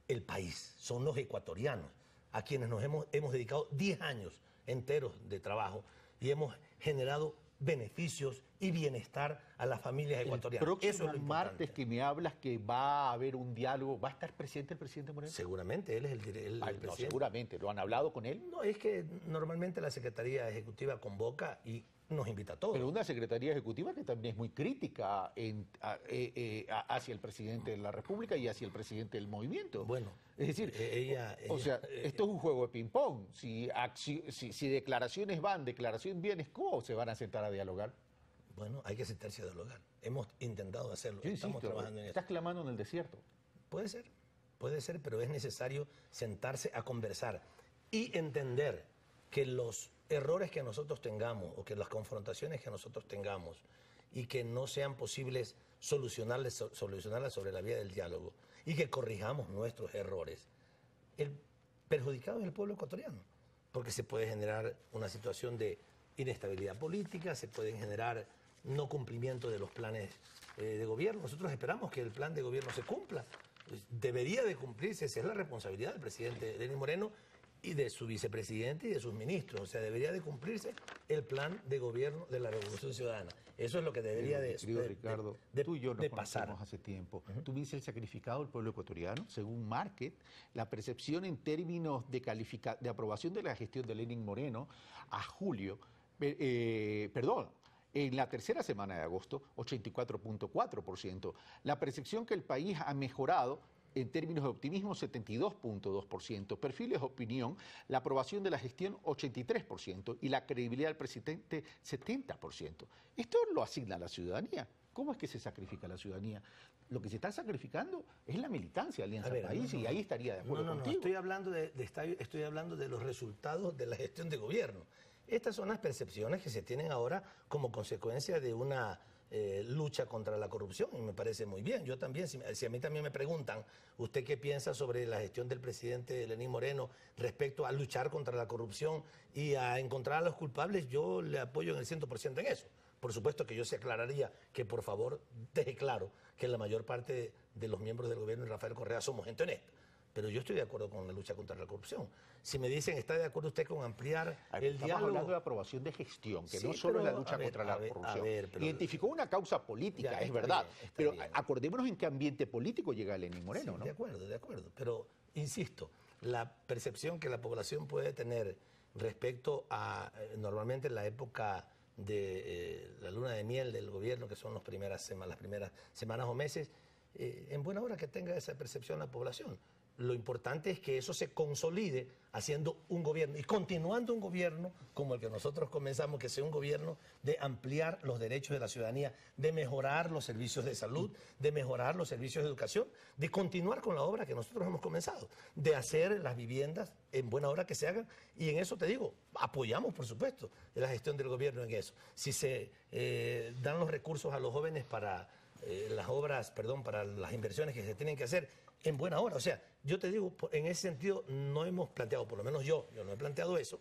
Speaker 2: el país, son los ecuatorianos, a quienes nos hemos dedicado 10 años enteros de trabajo y hemos generado beneficios y bienestar a las familias ecuatorianas.
Speaker 1: El próximo martes que me hablas que va a haber un diálogo, ¿va a estar presente el presidente Moreno?
Speaker 2: Seguramente, él es el presidente.
Speaker 1: No, seguramente, ¿lo han hablado con él?
Speaker 2: No, es que normalmente la Secretaría Ejecutiva convoca y nos invita a todos.
Speaker 1: Pero una Secretaría Ejecutiva que también es muy crítica hacia el presidente de la República y hacia el presidente del movimiento.
Speaker 2: Bueno,
Speaker 1: es decir, esto es un juego de ping-pong. Si declaraciones van, declaraciones vienes, ¿cómo se van a sentar a dialogar?
Speaker 2: Bueno, hay que sentarse a dialogar. Hemos intentado hacerlo.
Speaker 1: Yo
Speaker 2: Estamos
Speaker 1: insisto,
Speaker 2: trabajando en eso.
Speaker 1: Estás clamando en el desierto.
Speaker 2: Puede ser, pero es necesario sentarse a conversar y entender que los errores que nosotros tengamos o que las confrontaciones que nosotros tengamos y que no sean posibles solucionarlas sobre la vía del diálogo y que corrijamos nuestros errores. El perjudicado es el pueblo ecuatoriano, porque se puede generar una situación de inestabilidad política, se pueden generar no cumplimiento de los planes de gobierno. Nosotros esperamos que el plan de gobierno se cumpla. Debería de cumplirse, esa es la responsabilidad del presidente Lenín Moreno y de su vicepresidente y de sus ministros. O sea, debería de cumplirse el plan de gobierno de la Revolución Ciudadana. Eso es lo que debería
Speaker 1: Ricardo, tú y yo nos conocemos hace tiempo. Tú dices el sacrificado del pueblo ecuatoriano, según Market, la percepción en términos de aprobación de la gestión de Lenín Moreno a julio, en la tercera semana de agosto, 84.4%. La percepción que el país ha mejorado en términos de optimismo, 72.2%. Perfiles de opinión, la aprobación de la gestión, 83%. Y la credibilidad del presidente, 70%. Esto lo asigna la ciudadanía. ¿Cómo es que se sacrifica la ciudadanía? Lo que se está sacrificando es la militancia de Alianza País, y ahí estaría de acuerdo contigo.
Speaker 2: Estoy hablando de los resultados de la gestión de gobierno. Estas son las percepciones que se tienen ahora como consecuencia de una lucha contra la corrupción, y me parece muy bien. Yo también, si a mí también me preguntan, ¿usted qué piensa sobre la gestión del presidente Lenín Moreno respecto a luchar contra la corrupción y a encontrar a los culpables? Yo le apoyo en el 100% en eso. Por supuesto que yo se aclararía que, por favor, deje claro que la mayor parte de los miembros del gobierno de Rafael Correa somos gente honesta. Pero yo estoy de acuerdo con la lucha contra la corrupción. Si me dicen, ¿está de acuerdo usted con ampliar el diálogo?
Speaker 1: Estamos hablando de aprobación de gestión, que sí, no solo es la lucha contra la corrupción. Identificó una causa política, es verdad. Pero acordémonos en qué ambiente político llega Lenín Moreno, ¿no?
Speaker 2: De acuerdo. Pero, insisto, la percepción que la población puede tener respecto a, normalmente en la época de la luna de miel del gobierno, que son las primeras semanas o meses, en buena hora que tenga esa percepción la población. Lo importante es que eso se consolide haciendo un gobierno y continuando un gobierno como el que nosotros comenzamos, que sea un gobierno de ampliar los derechos de la ciudadanía, de mejorar los servicios de salud, de mejorar los servicios de educación, de continuar con la obra que nosotros hemos comenzado, de hacer las viviendas en buena hora que se hagan. Y en eso te digo, apoyamos, por supuesto, la gestión del gobierno en eso. Si se dan los recursos a los jóvenes para para las inversiones que se tienen que hacer en buena hora. O sea, yo te digo, en ese sentido no hemos planteado, por lo menos yo no he planteado eso.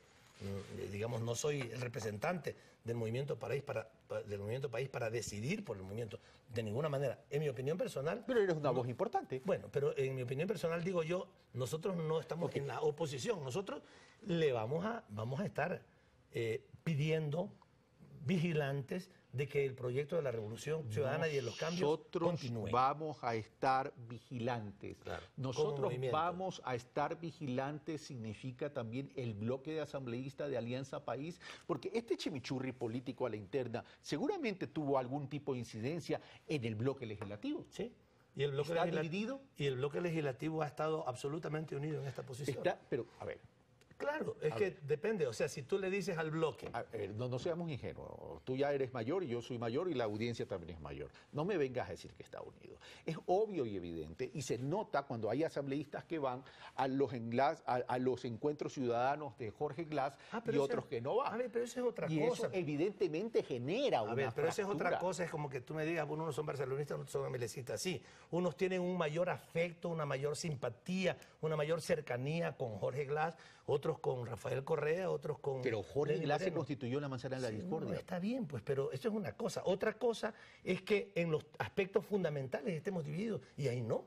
Speaker 2: Digamos, no soy el representante del Movimiento País para decidir por el movimiento, de ninguna manera. En mi opinión personal...
Speaker 1: Pero eres una voz importante.
Speaker 2: Bueno, pero en mi opinión personal digo yo, nosotros no estamos en la oposición. Nosotros vamos a estar pidiendo, vigilantes de que el proyecto de la Revolución Ciudadana y de los cambios continúe.
Speaker 1: Nosotros vamos a estar vigilantes.
Speaker 2: Claro,
Speaker 1: nosotros vamos a estar vigilantes significa también el bloque de asambleístas de Alianza País, porque este chimichurri político a la interna seguramente tuvo algún tipo de incidencia en el bloque legislativo.
Speaker 2: Sí. Y el bloque
Speaker 1: ¿Está dividido?
Speaker 2: Y el bloque legislativo ha estado absolutamente unido en esta posición.
Speaker 1: Pero, a ver...
Speaker 2: Claro, es que depende, o sea, si tú le dices al bloque...
Speaker 1: No seamos ingenuos, tú ya eres mayor y yo soy mayor y la audiencia también es mayor. No me vengas a decir que está unido. Es obvio y evidente y se nota cuando hay asambleístas que van a los encuentros ciudadanos de Jorge Glass y otros que no van.
Speaker 2: A ver, pero eso es otra cosa.
Speaker 1: Y eso evidentemente genera una fractura.
Speaker 2: Pero eso es otra cosa, es como que tú me digas, bueno, unos son barcelonistas, otros son amelecistas. Sí, unos tienen un mayor afecto, una mayor simpatía, una mayor cercanía con Jorge Glass, otros con Rafael Correa, otros con...
Speaker 1: Pero Jorge Glass se constituyó la manzana de la discordia.
Speaker 2: No, está bien, pues, pero eso es una cosa. Otra cosa es que en los aspectos fundamentales estemos divididos, y ahí no.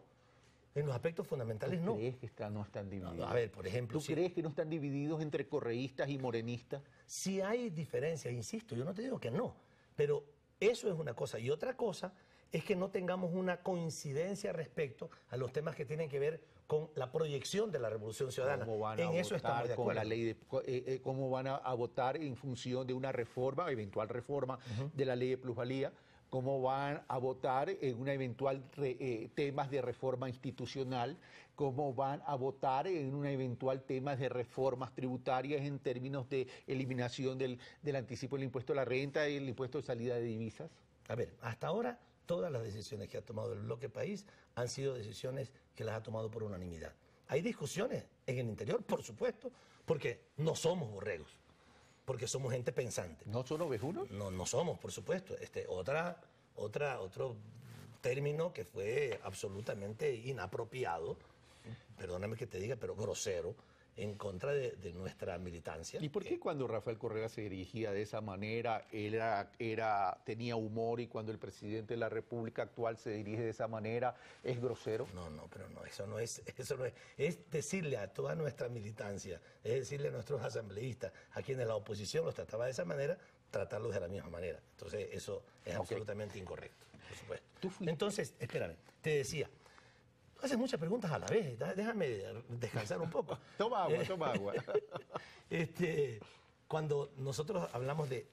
Speaker 2: En los aspectos fundamentales no.
Speaker 1: ¿Tú crees que no están divididos?
Speaker 2: No, a ver, por ejemplo...
Speaker 1: ¿Tú crees que no están divididos entre correístas y morenistas?
Speaker 2: Si hay diferencias, insisto, yo no te digo que no, pero eso es una cosa. Y otra cosa es que no tengamos una coincidencia respecto a los temas que tienen que ver con la proyección de la Revolución Ciudadana.
Speaker 1: ¿Cómo van a
Speaker 2: En eso estamos
Speaker 1: votar
Speaker 2: de
Speaker 1: con
Speaker 2: acuerdo.
Speaker 1: la ley cómo van a votar en función de una reforma, eventual reforma de la ley de plusvalía? ¿Cómo van a votar en una eventual temas de reforma institucional? ¿Cómo van a votar en una eventual temas de reformas tributarias en términos de eliminación del anticipo del impuesto a la renta y el impuesto de salida de divisas?
Speaker 2: A ver, hasta ahora todas las decisiones que ha tomado el bloque país han sido decisiones que las ha tomado por unanimidad. Hay discusiones en el interior, por supuesto, porque no somos borregos, porque somos gente pensante.
Speaker 1: ¿No son ovejunos?
Speaker 2: No somos, por supuesto. Otro término que fue absolutamente inapropiado, perdóname que te diga, pero grosero, en contra de nuestra militancia.
Speaker 1: ¿Y por qué cuando Rafael Correa se dirigía de esa manera, tenía humor, y cuando el presidente de la República actual se dirige de esa manera, es grosero?
Speaker 2: No, eso no es, es decirle a toda nuestra militancia, es decirle a nuestros asambleístas, a quienes la oposición los trataba de esa manera, tratarlos de la misma manera. Entonces, eso es absolutamente incorrecto, por supuesto. Entonces, espérame, te decía, haces muchas preguntas a la vez, déjame descansar un poco.
Speaker 1: Toma agua.
Speaker 2: Cuando nosotros hablamos de,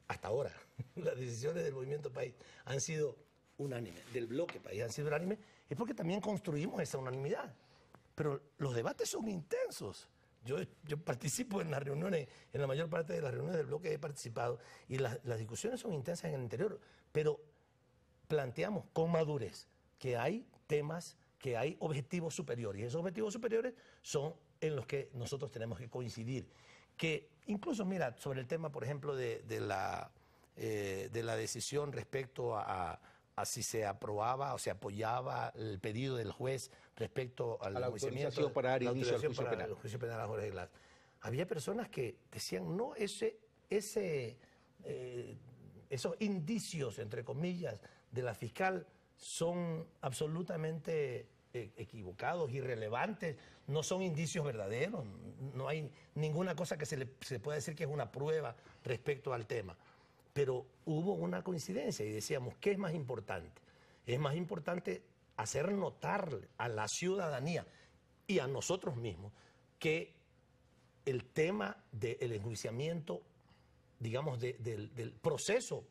Speaker 2: hasta ahora, las decisiones del Movimiento País han sido unánimes, del bloque País han sido unánimes, es porque también construimos esa unanimidad. Pero los debates son intensos. Yo participo en las reuniones, en la mayor parte de las reuniones del bloque he participado, y las discusiones son intensas en el interior, pero planteamos con madurez que hay temas, que hay objetivos superiores, y esos objetivos superiores son en los que nosotros tenemos que coincidir. Que incluso, mira, sobre el tema, por ejemplo, de la decisión respecto a si se aprobaba o se apoyaba el pedido del juez respecto al
Speaker 1: la
Speaker 2: enjuiciamiento,
Speaker 1: autorización para dar inicio al juicio
Speaker 2: para
Speaker 1: penal.
Speaker 2: el juicio penal a Jorge Glass. Había personas que decían, no, esos indicios, entre comillas, de la fiscal son absolutamente equivocados, irrelevantes, no son indicios verdaderos, no hay ninguna cosa que se pueda decir que es una prueba respecto al tema. Pero hubo una coincidencia y decíamos, ¿qué es más importante? Es más importante hacer notar a la ciudadanía y a nosotros mismos que el tema del enjuiciamiento, digamos, del proceso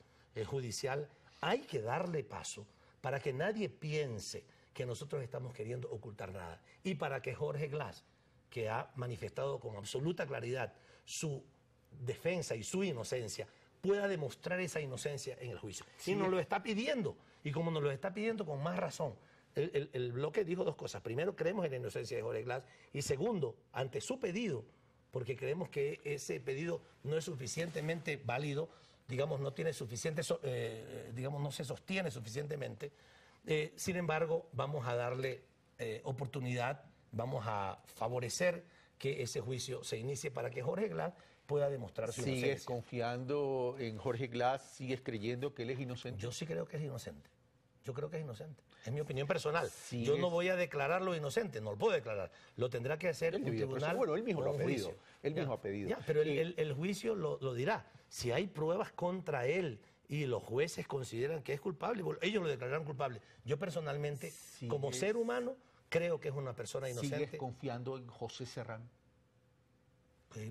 Speaker 2: judicial, hay que darle paso para que nadie piense que nosotros estamos queriendo ocultar nada. Y para que Jorge Glass, que ha manifestado con absoluta claridad su defensa y su inocencia, pueda demostrar esa inocencia en el juicio. Sí. Y nos lo está pidiendo. Y como nos lo está pidiendo, con más razón. El bloque dijo dos cosas. Primero, creemos en la inocencia de Jorge Glass. Y segundo, ante su pedido, porque creemos que ese pedido no es suficientemente válido, digamos, no tiene suficiente, digamos, no se sostiene suficientemente. Sin embargo, vamos a darle oportunidad, vamos a favorecer que ese juicio se inicie para que Jorge Glass pueda demostrar su inocencia.
Speaker 1: ¿Sigues confiando en Jorge Glass? ¿Sigues creyendo que él es inocente?
Speaker 2: Yo sí creo que es inocente. Yo creo que es inocente. Es mi opinión personal. Yo no voy a declararlo inocente, no lo puedo declarar. Lo tendrá que hacer un tribunal.
Speaker 1: Bueno, él mismo lo ha pedido.
Speaker 2: Juicio.
Speaker 1: Él mismo ha pedido.
Speaker 2: Ya, pero el juicio lo dirá. Si hay pruebas contra él y los jueces consideran que es culpable, ellos lo declararán culpable. Yo personalmente, como ser humano, creo que es una persona inocente.
Speaker 1: ¿Sigues confiando en José Serrano?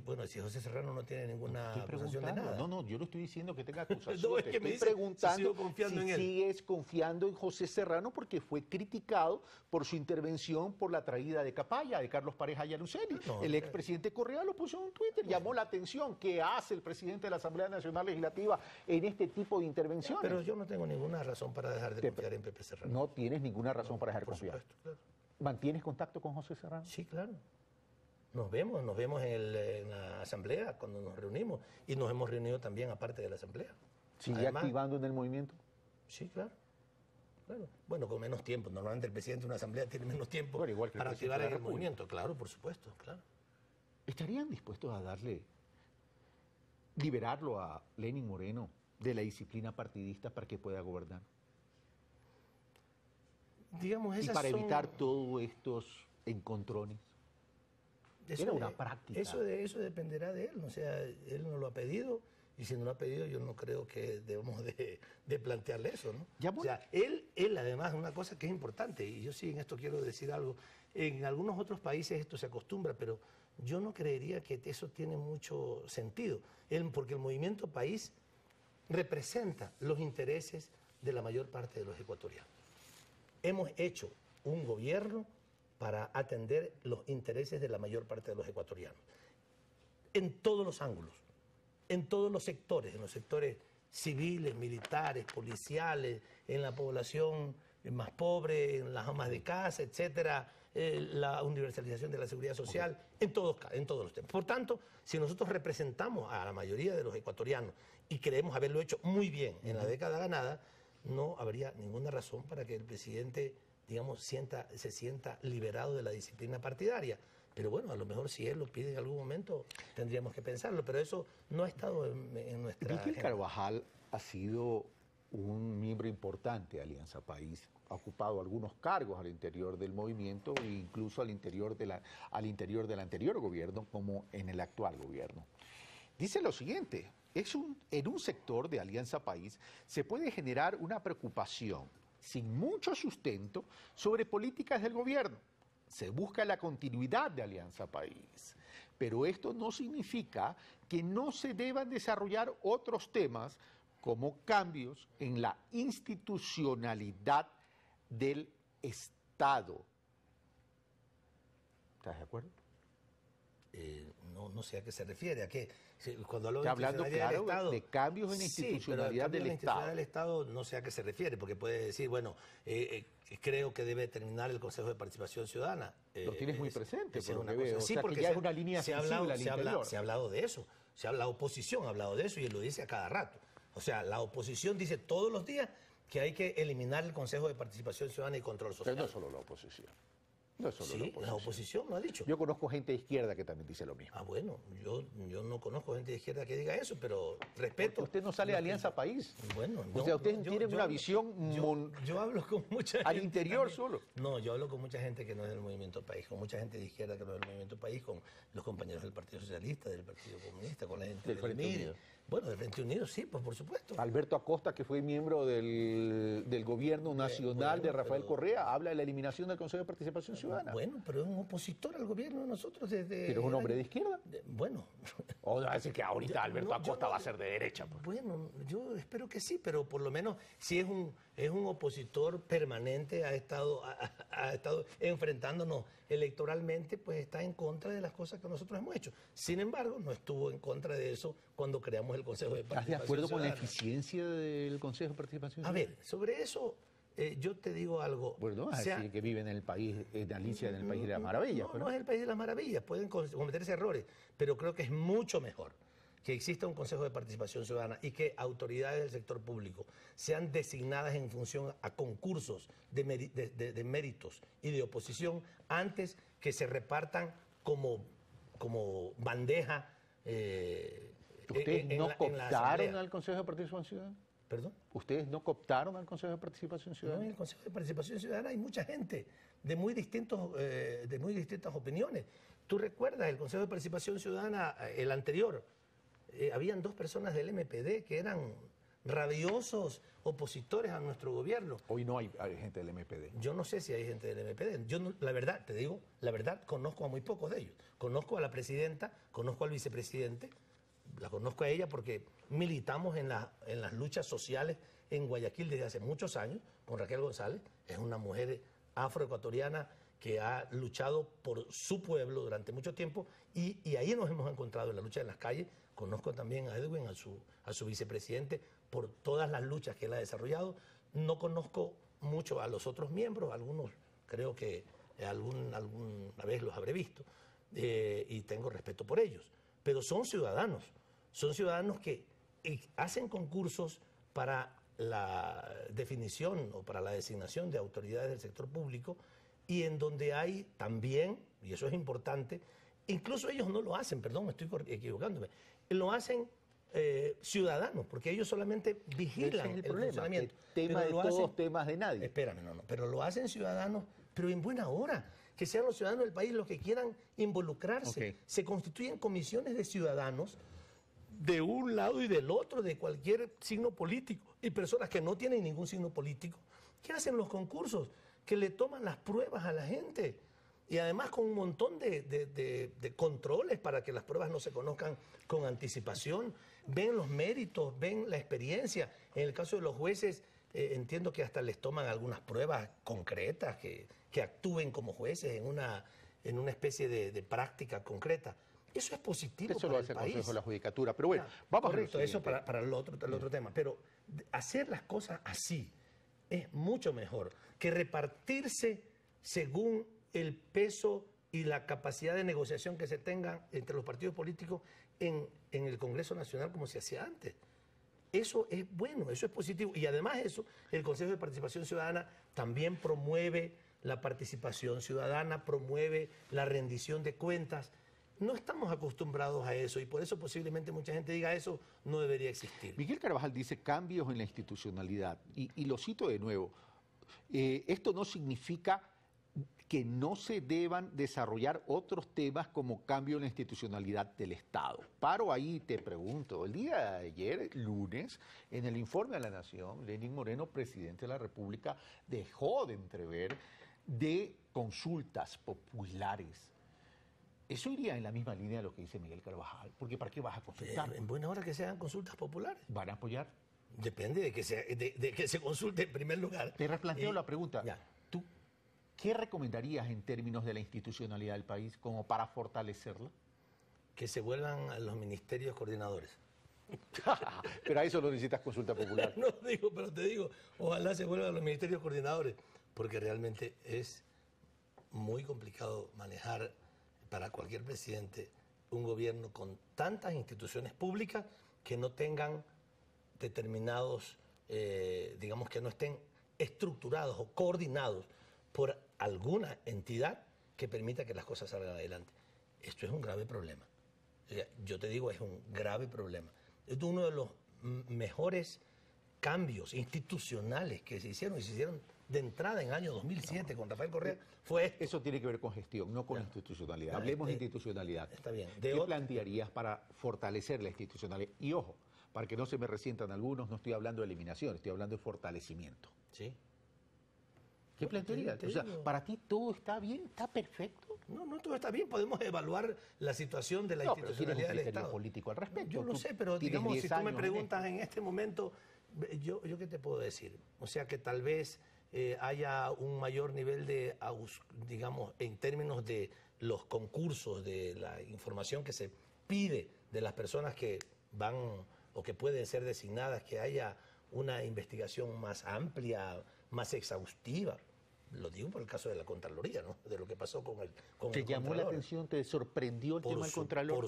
Speaker 2: Bueno, si José Serrano no tiene ninguna acusación de nada.
Speaker 1: No, yo no estoy diciendo que tenga acusación.
Speaker 2: No, es que me
Speaker 1: estoy preguntando
Speaker 2: si
Speaker 1: sigues confiando en José Serrano, porque fue criticado por su intervención por la traída de Capaya, de Carlos Pareja Yaruceli. El expresidente Correa lo puso en Twitter, llamó la atención. ¿Qué hace el presidente de la Asamblea Nacional Legislativa en este tipo de intervenciones?
Speaker 2: Pero yo no tengo ninguna razón para dejar de confiar en Pepe Serrano.
Speaker 1: No tienes ninguna razón para dejar de confiar.
Speaker 2: Supuesto, claro.
Speaker 1: ¿Mantienes contacto con José Serrano?
Speaker 2: Sí, claro. Nos vemos en la asamblea cuando nos reunimos, y nos hemos reunido también aparte de la asamblea.
Speaker 1: ¿Sigue activando en el movimiento?
Speaker 2: Sí, claro. Bueno, con menos tiempo. Normalmente el presidente de una asamblea tiene menos tiempo para activar en el movimiento. Claro, por supuesto, claro.
Speaker 1: ¿Estarían dispuestos a liberarlo a Lenín Moreno de la disciplina partidista para que pueda gobernar?
Speaker 2: Digamos,
Speaker 1: y para evitar todos estos encontrones. Era una práctica.
Speaker 2: Eso dependerá de él, o sea, él nos lo ha pedido y si no lo ha pedido, yo no creo que debemos de plantearle eso, ¿no?
Speaker 1: Ya, bueno.
Speaker 2: O sea, él además, una cosa que es importante, y yo sí en esto quiero decir algo, en algunos otros países esto se acostumbra, pero yo no creería que eso tiene mucho sentido, porque el movimiento país representa los intereses de la mayor parte de los ecuatorianos. Hemos hecho un gobierno para atender los intereses de la mayor parte de los ecuatorianos, en todos los ángulos, en todos los sectores civiles, militares, policiales, en la población más pobre, en las amas de casa, etcétera, la universalización de la seguridad social, en todos los temas. Por tanto, si nosotros representamos a la mayoría de los ecuatorianos y creemos haberlo hecho muy bien en la década ganada, no habría ninguna razón para que el presidente, digamos, se sienta liberado de la disciplina partidaria. Pero bueno, a lo mejor si él lo pide en algún momento, tendríamos que pensarlo, pero eso no ha estado en nuestra
Speaker 1: Miguel
Speaker 2: agenda.
Speaker 1: Carvajal ha sido un miembro importante de Alianza País, ha ocupado algunos cargos al interior del movimiento e incluso al interior del anterior gobierno como en el actual gobierno. Dice lo siguiente, en un sector de Alianza País se puede generar una preocupación sin mucho sustento sobre políticas del gobierno. Se busca la continuidad de Alianza País, pero esto no significa que no se deban desarrollar otros temas como cambios en la institucionalidad del Estado. ¿Estás de acuerdo?
Speaker 2: No sé a qué se refiere, a qué. Cuando hablo de
Speaker 1: Está hablando,
Speaker 2: institucionalidad del
Speaker 1: claro,
Speaker 2: Estado,
Speaker 1: de cambios en la institucionalidad del Estado.
Speaker 2: del Estado no sé a qué se refiere, porque puede decir, bueno, creo que debe terminar el Consejo de Participación Ciudadana.
Speaker 1: Lo tienes muy presente,
Speaker 2: esa es
Speaker 1: por lo
Speaker 2: una
Speaker 1: que
Speaker 2: cosa.
Speaker 1: veo.
Speaker 2: Sí,
Speaker 1: O sea,
Speaker 2: porque
Speaker 1: que ya es una línea sensible al interior.
Speaker 2: se ha hablado de eso, la oposición ha hablado de eso y él lo dice a cada rato. O sea, la oposición dice todos los días que hay que eliminar el Consejo de Participación Ciudadana y Control Social.
Speaker 1: Pero no solo la oposición. No es solo
Speaker 2: Sí, la oposición lo ha dicho.
Speaker 1: Yo conozco gente de izquierda que también dice lo mismo.
Speaker 2: Ah, bueno, yo no conozco gente de izquierda que diga eso, pero respeto.
Speaker 1: Porque usted no sale de Alianza País.
Speaker 2: Bueno,
Speaker 1: o sea, usted tiene una visión
Speaker 2: yo hablo con mucha gente.
Speaker 1: al interior
Speaker 2: también.
Speaker 1: solo.
Speaker 2: No, yo hablo con mucha gente que no es del Movimiento País, con mucha gente de izquierda que no es del Movimiento País, con los compañeros del Partido Socialista, del Partido Comunista, con la gente
Speaker 1: Del Frente
Speaker 2: MIR.
Speaker 1: Unido.
Speaker 2: Bueno, del Frente Unido sí, pues por supuesto.
Speaker 1: Alberto Acosta, que fue miembro del gobierno nacional de Rafael Correa, habla de la eliminación del Consejo de Participación Ciudadana.
Speaker 2: Bueno, pero es un opositor al gobierno de nosotros desde...
Speaker 1: ¿Pero es un hombre de izquierda?
Speaker 2: Bueno.
Speaker 1: O va a decir que ahorita Alberto Acosta va a ser de derecha. Pues.
Speaker 2: Bueno, yo espero que sí, pero por lo menos si es un opositor permanente, ha estado enfrentándonos electoralmente, pues está en contra de las cosas que nosotros hemos hecho. Sin embargo, no estuvo en contra de eso cuando creamos el Consejo de Participación
Speaker 1: ¿Estás de acuerdo
Speaker 2: Ciudadana.
Speaker 1: con la eficiencia del Consejo de Participación
Speaker 2: A
Speaker 1: Ciudadana?
Speaker 2: ver, sobre eso yo te digo algo.
Speaker 1: Bueno, no vas a decir que vive en el país, en Alicia, en el país de las maravillas.
Speaker 2: No es el país de las maravillas, pueden cometerse errores, pero creo que es mucho mejor que exista un Consejo de Participación Ciudadana y que autoridades del sector público sean designadas en función a concursos de méritos y de oposición antes que se repartan como bandeja.
Speaker 1: ¿Ustedes no
Speaker 2: la
Speaker 1: cooptaron
Speaker 2: Asamblea.
Speaker 1: al Consejo de Participación Ciudadana?
Speaker 2: ¿Perdón?
Speaker 1: ¿Ustedes no cooptaron al Consejo de Participación
Speaker 2: No,
Speaker 1: Ciudadana?
Speaker 2: en el Consejo de Participación Ciudadana hay mucha gente de muy distintas opiniones. Tú recuerdas el Consejo de Participación Ciudadana, el anterior, habían 2 personas del MPD que eran rabiosos opositores a nuestro gobierno.
Speaker 1: Hoy no hay gente del MPD.
Speaker 2: Yo no sé si hay gente del MPD. Yo, la verdad, te digo, la verdad, conozco a muy pocos de ellos. Conozco a la presidenta, conozco al vicepresidente, la conozco a ella porque militamos en las luchas sociales en Guayaquil desde hace muchos años con Raquel González. Es una mujer afroecuatoriana que ha luchado por su pueblo durante mucho tiempo y ahí nos hemos encontrado en la lucha en las calles. Conozco también a Edwin, a su vicepresidente, por todas las luchas que él ha desarrollado. No conozco mucho a los otros miembros, algunos creo que alguna vez los habré visto y tengo respeto por ellos. Pero son ciudadanos que hacen concursos para la definición o para la designación de autoridades del sector público y en donde hay también, y eso es importante, incluso ellos no lo hacen, perdón, me estoy equivocándome, lo hacen ciudadanos, porque ellos solamente vigilan
Speaker 1: Ese es
Speaker 2: el funcionamiento.
Speaker 1: Tema de todos, temas de nadie.
Speaker 2: Espérame, pero lo hacen ciudadanos, pero en buena hora. Que sean los ciudadanos del país los que quieran involucrarse.
Speaker 1: Okay.
Speaker 2: Se constituyen comisiones de ciudadanos de un lado y del otro, de cualquier signo político, y personas que no tienen ningún signo político, que hacen los concursos, que le toman las pruebas a la gente, y además con un montón de controles para que las pruebas no se conozcan con anticipación, ven los méritos, ven la experiencia. En el caso de los jueces, entiendo que hasta les toman algunas pruebas concretas, que actúen como jueces en una especie de práctica concreta. Eso es positivo
Speaker 1: eso
Speaker 2: para
Speaker 1: lo
Speaker 2: el
Speaker 1: hace el
Speaker 2: país.
Speaker 1: Consejo de la Judicatura. Pero bueno,
Speaker 2: Claro,
Speaker 1: vamos
Speaker 2: correcto,
Speaker 1: a lo
Speaker 2: eso
Speaker 1: siguiente.
Speaker 2: para el otro tema. Pero hacer las cosas así es mucho mejor que repartirse según el peso y la capacidad de negociación que se tengan entre los partidos políticos en el Congreso Nacional como se hacía antes. Eso es bueno, eso es positivo. Y además eso, el Consejo de Participación Ciudadana también promueve la participación ciudadana, promueve la rendición de cuentas. No estamos acostumbrados a eso y por eso posiblemente mucha gente diga eso no debería existir.
Speaker 1: Miguel Carvajal dice cambios en la institucionalidad y lo cito de nuevo. Esto no significa que no se deban desarrollar otros temas como cambio en la institucionalidad del Estado. Paro ahí y te pregunto, el día de ayer, lunes, en el informe a la Nación, Lenín Moreno, presidente de la República, dejó de entrever de consultas populares. Eso iría en la misma línea de lo que dice Miguel Carvajal, porque ¿para qué vas a consultar?
Speaker 2: En buena hora que se hagan consultas populares.
Speaker 1: ¿Van a apoyar?
Speaker 2: Depende de que se consulte en primer lugar.
Speaker 1: Te replanteo la pregunta.
Speaker 2: Ya.
Speaker 1: ¿Tú qué recomendarías en términos de la institucionalidad del país como para fortalecerla?
Speaker 2: Que se vuelvan a los ministerios coordinadores.
Speaker 1: Pero a eso no necesitas consulta popular.
Speaker 2: No digo, pero te digo, ojalá se vuelvan a los ministerios coordinadores, porque realmente es muy complicado manejar para cualquier presidente un gobierno con tantas instituciones públicas que no tengan determinados, digamos que no estén estructurados o coordinados por alguna entidad que permita que las cosas salgan adelante. Esto es un grave problema. Yo te digo, es un grave problema. Es uno de los mejores cambios institucionales que se hicieron, y se hicieron de entrada en el año 2007 con Rafael Correa, fue esto.
Speaker 1: Eso tiene que ver con gestión, no con institucionalidad. Hablemos de institucionalidad.
Speaker 2: Está bien.
Speaker 1: ¿Qué plantearías para fortalecer la institucionalidad? Y ojo, para que no se me resientan algunos, no estoy hablando de eliminación, estoy hablando de fortalecimiento.
Speaker 2: Sí.
Speaker 1: ¿Qué plantearías? O sea, ¿para ti todo está bien? ¿Está perfecto?
Speaker 2: No, no todo está bien. Podemos evaluar la situación de la
Speaker 1: No, pero tienes un
Speaker 2: institucionalidad del
Speaker 1: criterio
Speaker 2: Estado.
Speaker 1: político al respecto.
Speaker 2: Yo lo
Speaker 1: Tú
Speaker 2: sé, pero
Speaker 1: tienes
Speaker 2: digamos,
Speaker 1: 10
Speaker 2: si tú me
Speaker 1: años
Speaker 2: preguntas en este momento, yo qué te puedo decir. O sea, que tal vez haya un mayor nivel de, digamos, en términos de los concursos, de la información que se pide de las personas que van o que pueden ser designadas, que haya una investigación más amplia, más exhaustiva. Lo digo por el caso de la Contraloría, ¿no? De lo que pasó con el
Speaker 1: ¿Te llamó la atención, te sorprendió el tema del Contralor?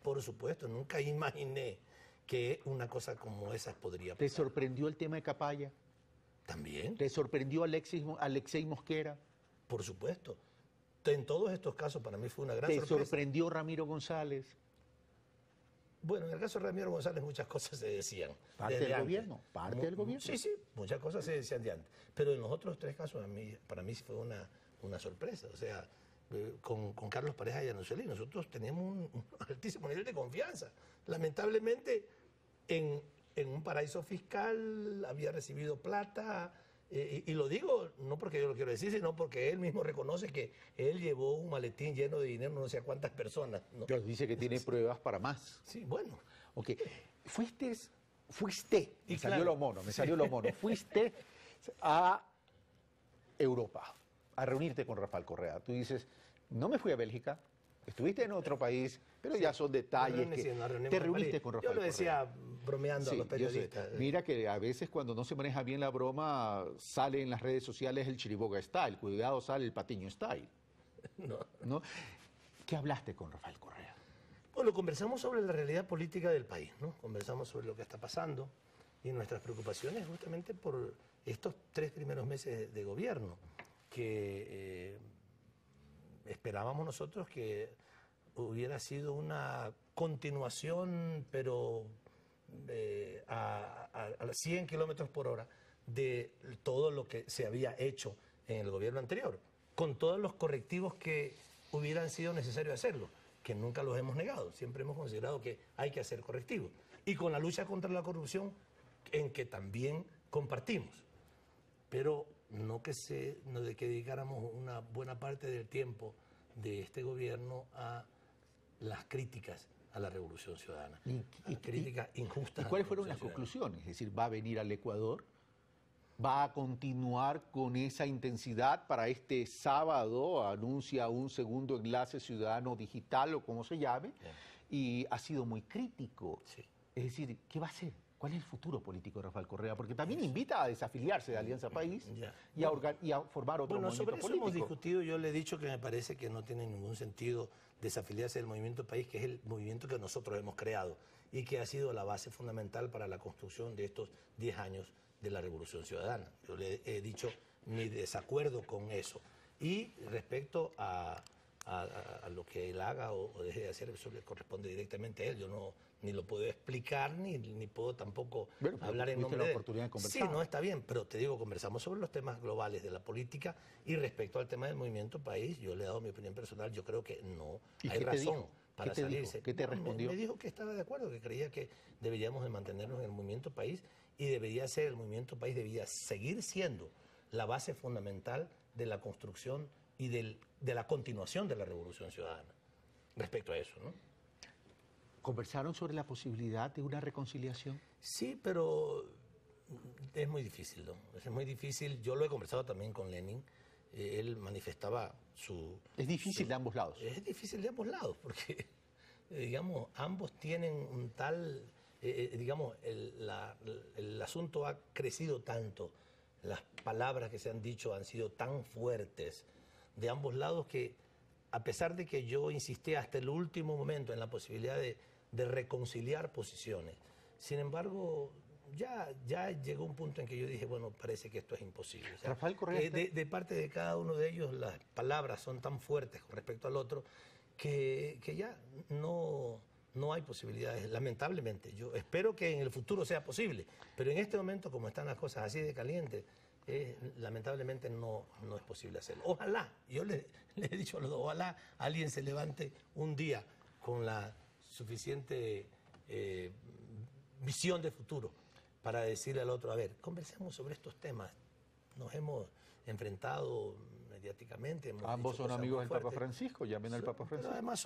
Speaker 2: Por supuesto. Nunca imaginé que una cosa como esa podría pasar.
Speaker 1: ¿Te sorprendió el tema de Capaya?
Speaker 2: También.
Speaker 1: ¿Te sorprendió Alexei Mosquera?
Speaker 2: Por supuesto. En todos estos casos para mí fue una gran
Speaker 1: ¿Te
Speaker 2: sorpresa.
Speaker 1: sorprendió Ramiro González?
Speaker 2: Bueno, en el caso de Ramiro González muchas cosas se decían.
Speaker 1: Parte del gobierno, parte del gobierno.
Speaker 2: Sí, muchas cosas se decían de antes. Pero en los otros tres casos para mí fue una sorpresa. O sea, con Carlos Pareja y Anuseli nosotros teníamos un altísimo nivel de confianza. Lamentablemente, en un paraíso fiscal había recibido plata, y lo digo no porque yo lo quiero decir, sino porque él mismo reconoce que él llevó un maletín lleno de dinero no sé a cuántas personas, ¿no?
Speaker 1: Pero dice que tiene pruebas para más.
Speaker 2: Sí, bueno.
Speaker 1: Ok, fuiste,
Speaker 2: Y
Speaker 1: me salió
Speaker 2: claro,
Speaker 1: lo mono, fuiste a Europa a reunirte con Rafael Correa. Tú dices, no me fui a Bélgica, estuviste en otro país, pero ya son detalles que te reuniste con Rafael Correa.
Speaker 2: Yo lo decía bromeando a los
Speaker 1: Sí, yo sé.
Speaker 2: periodistas.
Speaker 1: Mira que a veces cuando no se maneja bien la broma, sale en las redes sociales el Chiriboga Style, cuidado, sale el Patiño Style. ¿No? ¿Qué hablaste con Rafael Correa?
Speaker 2: Bueno, conversamos sobre la realidad política del país, ¿no? Conversamos sobre lo que está pasando y nuestras preocupaciones justamente por estos 3 primeros meses de gobierno, que esperábamos nosotros que hubiera sido una continuación, pero a 100 kilómetros por hora de todo lo que se había hecho en el gobierno anterior, con todos los correctivos que hubieran sido necesarios hacerlo. que nunca los hemos negado. Siempre hemos considerado que hay que hacer correctivos. Y con la lucha contra la corrupción, en que también compartimos. Pero no de que dedicáramos una buena parte del tiempo de este gobierno a las críticas a la Revolución Ciudadana. Y críticas injustas.
Speaker 1: ¿Y cuáles fueron las conclusiones? Es decir, ¿va a venir al Ecuador? ¿Va a continuar con esa intensidad? Para este sábado anuncia un segundo enlace ciudadano digital o como se llame, y ha sido muy crítico.
Speaker 2: Sí.
Speaker 1: Es decir, ¿qué va a hacer? ¿Cuál es el futuro político de Rafael Correa? Porque también invita a desafiliarse de Alianza País y a formar otro movimiento
Speaker 2: sobre eso
Speaker 1: político.
Speaker 2: hemos discutido. Yo le he dicho que me parece que no tiene ningún sentido desafiliarse del movimiento País, que es el movimiento que nosotros hemos creado y que ha sido la base fundamental para la construcción de estos 10 años de la Revolución Ciudadana. Yo le he dicho mi desacuerdo con eso. Y respecto a lo que él haga o deje de hacer, eso le corresponde directamente a él. Yo ni lo puedo explicar, ni puedo tampoco hablar en nombre de él.
Speaker 1: La oportunidad de conversar.
Speaker 2: Sí, no, está bien, pero te digo, conversamos sobre los temas globales de la política y respecto al tema del movimiento País, yo le he dado mi opinión personal, yo creo que no hay razón para salirse.
Speaker 1: ¿Qué te respondió?
Speaker 2: Me dijo que estaba de acuerdo, que creía que deberíamos de mantenernos en el movimiento País y el movimiento País debía seguir siendo la base fundamental de la construcción y de la continuación de la Revolución Ciudadana. Respecto a eso, ¿no?
Speaker 1: ¿Conversaron sobre la posibilidad de una reconciliación?
Speaker 2: Sí, pero es muy difícil, ¿no? Es muy difícil. Yo lo he conversado también con Lenin. Él manifestaba su...
Speaker 1: Es difícil de ambos lados.
Speaker 2: Es difícil de ambos lados, porque, digamos, ambos tienen un tal... digamos, el asunto ha crecido tanto, las palabras que se han dicho han sido tan fuertes de ambos lados que, a pesar de que yo insistí hasta el último momento en la posibilidad de reconciliar posiciones, sin embargo, ya llegó un punto en que yo dije, bueno, parece que esto es imposible. O sea,
Speaker 1: Rafael Correa
Speaker 2: de parte de cada uno de ellos, las palabras son tan fuertes con respecto al otro que ya no hay posibilidades, lamentablemente. Yo espero que en el futuro sea posible, pero en este momento, como están las cosas así de calientes, lamentablemente no es posible hacerlo. Ojalá, yo le he dicho a los dos, ojalá alguien se levante un día con la suficiente visión de futuro para decirle al otro, a ver, conversemos sobre estos temas. Nos hemos enfrentado mediáticamente.
Speaker 1: Ambos son amigos del Papa Francisco, llamen al Papa Francisco.
Speaker 2: Pero además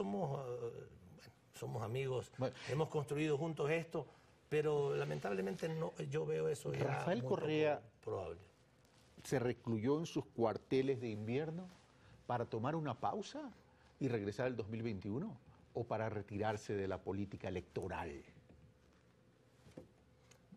Speaker 2: somos amigos, hemos construido juntos esto, pero lamentablemente yo veo eso ya
Speaker 1: Rafael
Speaker 2: muy
Speaker 1: Correa
Speaker 2: probable.
Speaker 1: ¿Se recluyó en sus cuarteles de invierno para tomar una pausa y regresar al 2021 o para retirarse de la política electoral?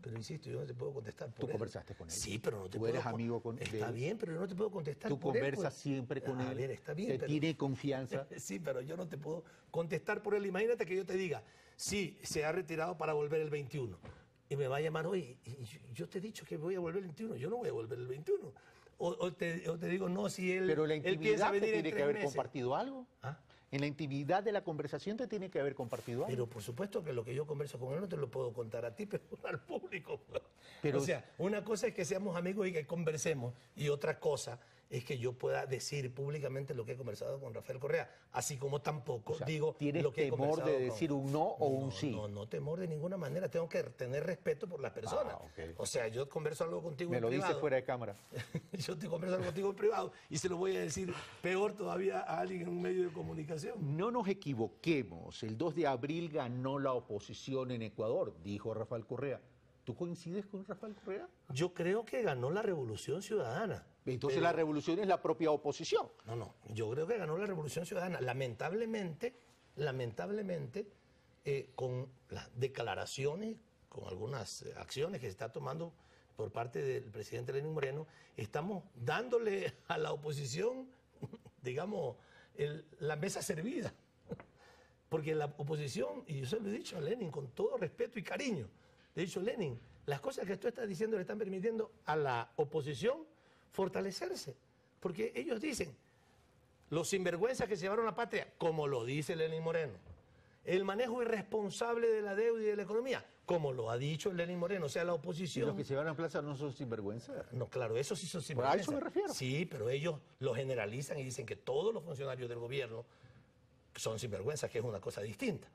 Speaker 2: Pero insisto, yo no te puedo contestar por él.
Speaker 1: ¿Tú conversaste con él?
Speaker 2: Sí, pero no te
Speaker 1: ¿Tú
Speaker 2: puedo...
Speaker 1: eres amigo con él?
Speaker 2: Está bien, pero yo no te puedo contestar
Speaker 1: ¿Tú
Speaker 2: por él. ¿Tú
Speaker 1: conversas siempre con él?
Speaker 2: A ver, está bien,
Speaker 1: ¿Te tiene confianza?
Speaker 2: Sí, pero yo no te puedo contestar por él. Imagínate que yo te diga, sí, se ha retirado para volver el 21. Y me va a llamar hoy. Y yo te he dicho que voy a volver el 21. Yo no voy a volver el 21. O te digo, no, si él,
Speaker 1: pero la
Speaker 2: él piensa
Speaker 1: intimidad
Speaker 2: venir
Speaker 1: te tiene
Speaker 2: en
Speaker 1: que haber
Speaker 2: 3 meses.
Speaker 1: compartido algo.
Speaker 2: ¿Ah?
Speaker 1: En la intimidad de la conversación te tiene que haber compartido algo.
Speaker 2: Pero por supuesto que lo que yo converso con él no te lo puedo contar a ti, pero al público.
Speaker 1: Pero,
Speaker 2: o sea, una cosa es que seamos amigos y que conversemos, y otra cosa es que yo pueda decir públicamente lo que he conversado con Rafael Correa, así como tampoco digo
Speaker 1: ¿tienes
Speaker 2: lo que he
Speaker 1: temor
Speaker 2: conversado
Speaker 1: de decir un no o un sí?
Speaker 2: No temor de ninguna manera, tengo que tener respeto por las personas.
Speaker 1: Okay.
Speaker 2: O sea, yo converso algo contigo
Speaker 1: Me
Speaker 2: en
Speaker 1: lo
Speaker 2: privado.
Speaker 1: dices fuera de cámara.
Speaker 2: Yo te converso algo contigo en privado y se lo voy a decir peor todavía a alguien en un medio de comunicación.
Speaker 1: No nos equivoquemos, el 2 de abril ganó la oposición en Ecuador, dijo Rafael Correa. ¿Tú coincides con Rafael Correa?
Speaker 2: Yo creo que ganó la Revolución Ciudadana.
Speaker 1: Entonces la revolución es la propia oposición.
Speaker 2: No, yo creo que ganó la Revolución Ciudadana. Lamentablemente, con las declaraciones, con algunas acciones que se está tomando por parte del presidente Lenín Moreno, estamos dándole a la oposición, digamos, la mesa servida. Porque la oposición, y yo se lo he dicho a Lenin con todo respeto y cariño, le he dicho, Lenin, las cosas que tú estás diciendo le están permitiendo a la oposición fortalecerse. Porque ellos dicen, los sinvergüenzas que se llevaron la patria, como lo dice Lenín Moreno, el manejo irresponsable de la deuda y de la economía, como lo ha dicho Lenín Moreno, o sea, la oposición...
Speaker 1: ¿Y los que se van a plaza no son sinvergüenza?
Speaker 2: No, claro, eso sí son sinvergüenzas.
Speaker 1: ¿A eso me refiero?
Speaker 2: Sí, pero ellos lo generalizan y dicen que todos los funcionarios del gobierno son sinvergüenzas, que es una cosa distinta.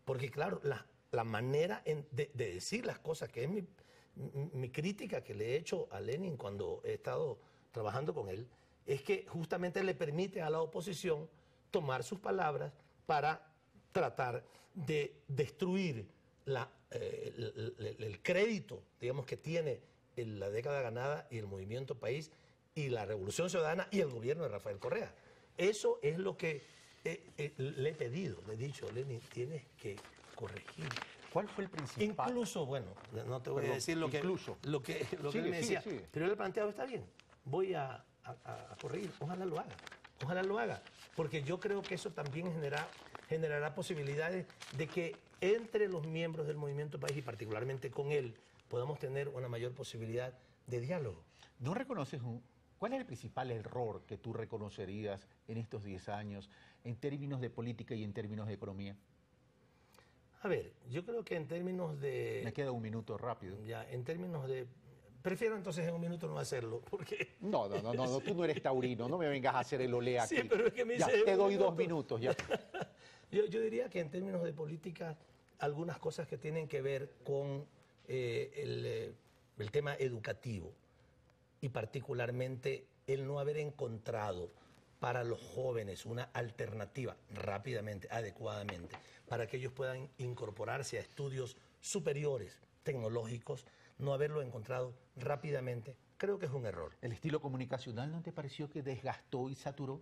Speaker 2: Porque claro, la manera de decir las cosas, que es mi crítica que le he hecho a Lenin cuando he estado trabajando con él, es que justamente le permite a la oposición tomar sus palabras para tratar de destruir el crédito, digamos, que tiene en la década ganada y el Movimiento País y la Revolución Ciudadana y el gobierno de Rafael Correa. Eso es lo que le he pedido, le he dicho, Lenin, tienes que corregir.
Speaker 1: ¿Cuál fue el principal?
Speaker 2: Incluso, bueno, no te voy a decir lo que él me decía, pero él ha planteado, está bien, voy a corregir, ojalá lo haga, porque yo creo que eso también generará posibilidades de que entre los miembros del Movimiento País y particularmente con él podamos tener una mayor posibilidad de diálogo.
Speaker 1: ¿No reconoces cuál es el principal error que tú reconocerías en estos 10 años en términos de política y en términos de economía?
Speaker 2: A ver, yo creo que en términos de...
Speaker 1: Me queda un minuto rápido.
Speaker 2: Ya, en términos de... Prefiero entonces en un minuto no hacerlo, porque...
Speaker 1: No, tú no eres taurino, no me vengas a hacer el olé aquí.
Speaker 2: Sí, pero es que me
Speaker 1: ya,
Speaker 2: dice
Speaker 1: te doy 2 minutos, ya.
Speaker 2: Yo diría que en términos de política, algunas cosas que tienen que ver con el tema educativo y particularmente el no haber encontrado para los jóvenes una alternativa rápidamente, adecuadamente, para que ellos puedan incorporarse a estudios superiores tecnológicos, no haberlo encontrado rápidamente, creo que es un error.
Speaker 1: ¿El estilo comunicacional no te pareció que desgastó y saturó?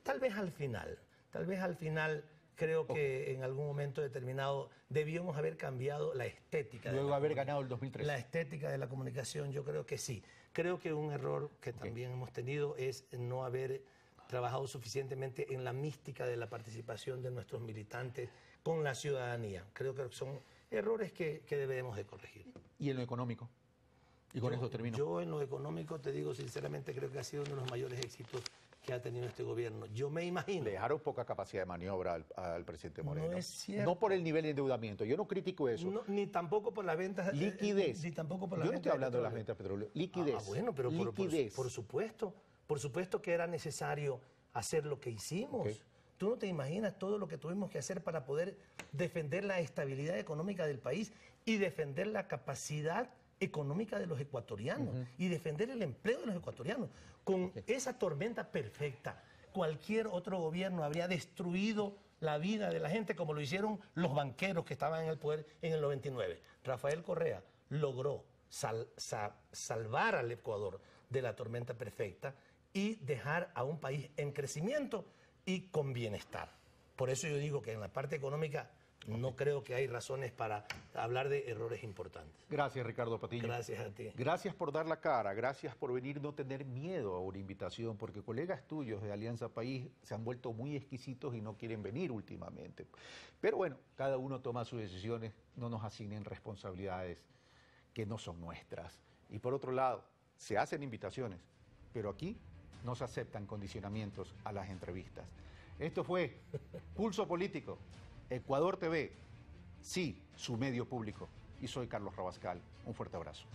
Speaker 2: Tal vez al final creo que en algún momento determinado debíamos haber cambiado la estética.
Speaker 1: Luego de haber ganado el 2013.
Speaker 2: La estética de la comunicación, yo creo que sí. Creo que un error que también hemos tenido es no haber trabajado suficientemente en la mística de la participación de nuestros militantes con la ciudadanía. Creo que son errores que debemos de corregir.
Speaker 1: ¿Y en lo económico? Y con eso termino.
Speaker 2: Yo en lo económico, te digo sinceramente, creo que ha sido uno de los mayores éxitos que ha tenido este gobierno. Yo me imagino...
Speaker 1: Le dejaron poca capacidad de maniobra al presidente Moreno.
Speaker 2: No es cierto.
Speaker 1: No por el nivel de endeudamiento, yo no critico eso.
Speaker 2: No, ni tampoco por las ventas...
Speaker 1: Liquidez.
Speaker 2: Ni tampoco por las
Speaker 1: yo no
Speaker 2: ventas
Speaker 1: estoy hablando de las ventas de petróleo. Liquidez.
Speaker 2: Bueno, pero
Speaker 1: liquidez.
Speaker 2: Por supuesto que era necesario hacer lo que hicimos. Okay. Tú no te imaginas todo lo que tuvimos que hacer para poder defender la estabilidad económica del país y defender la capacidad económica de los ecuatorianos y defender el empleo de los ecuatorianos. Con esa tormenta perfecta, cualquier otro gobierno habría destruido la vida de la gente como lo hicieron los banqueros que estaban en el poder en el 99. Rafael Correa logró salvar al Ecuador de la tormenta perfecta y dejar a un país en crecimiento y con bienestar. Por eso yo digo que en la parte económica no creo que hay razones para hablar de errores importantes.
Speaker 1: Gracias, Ricardo Patiño.
Speaker 2: Gracias a ti.
Speaker 1: Gracias por dar la cara, gracias por venir, no tener miedo a una invitación, porque colegas tuyos de Alianza País se han vuelto muy exquisitos y no quieren venir últimamente. Pero bueno, cada uno toma sus decisiones, no nos asignen responsabilidades que no son nuestras. Y por otro lado, se hacen invitaciones, pero aquí no se aceptan condicionamientos a las entrevistas. Esto fue Pulso Político, Ecuador TV, sí, su medio público. Y soy Carlos Rabascal. Un fuerte abrazo.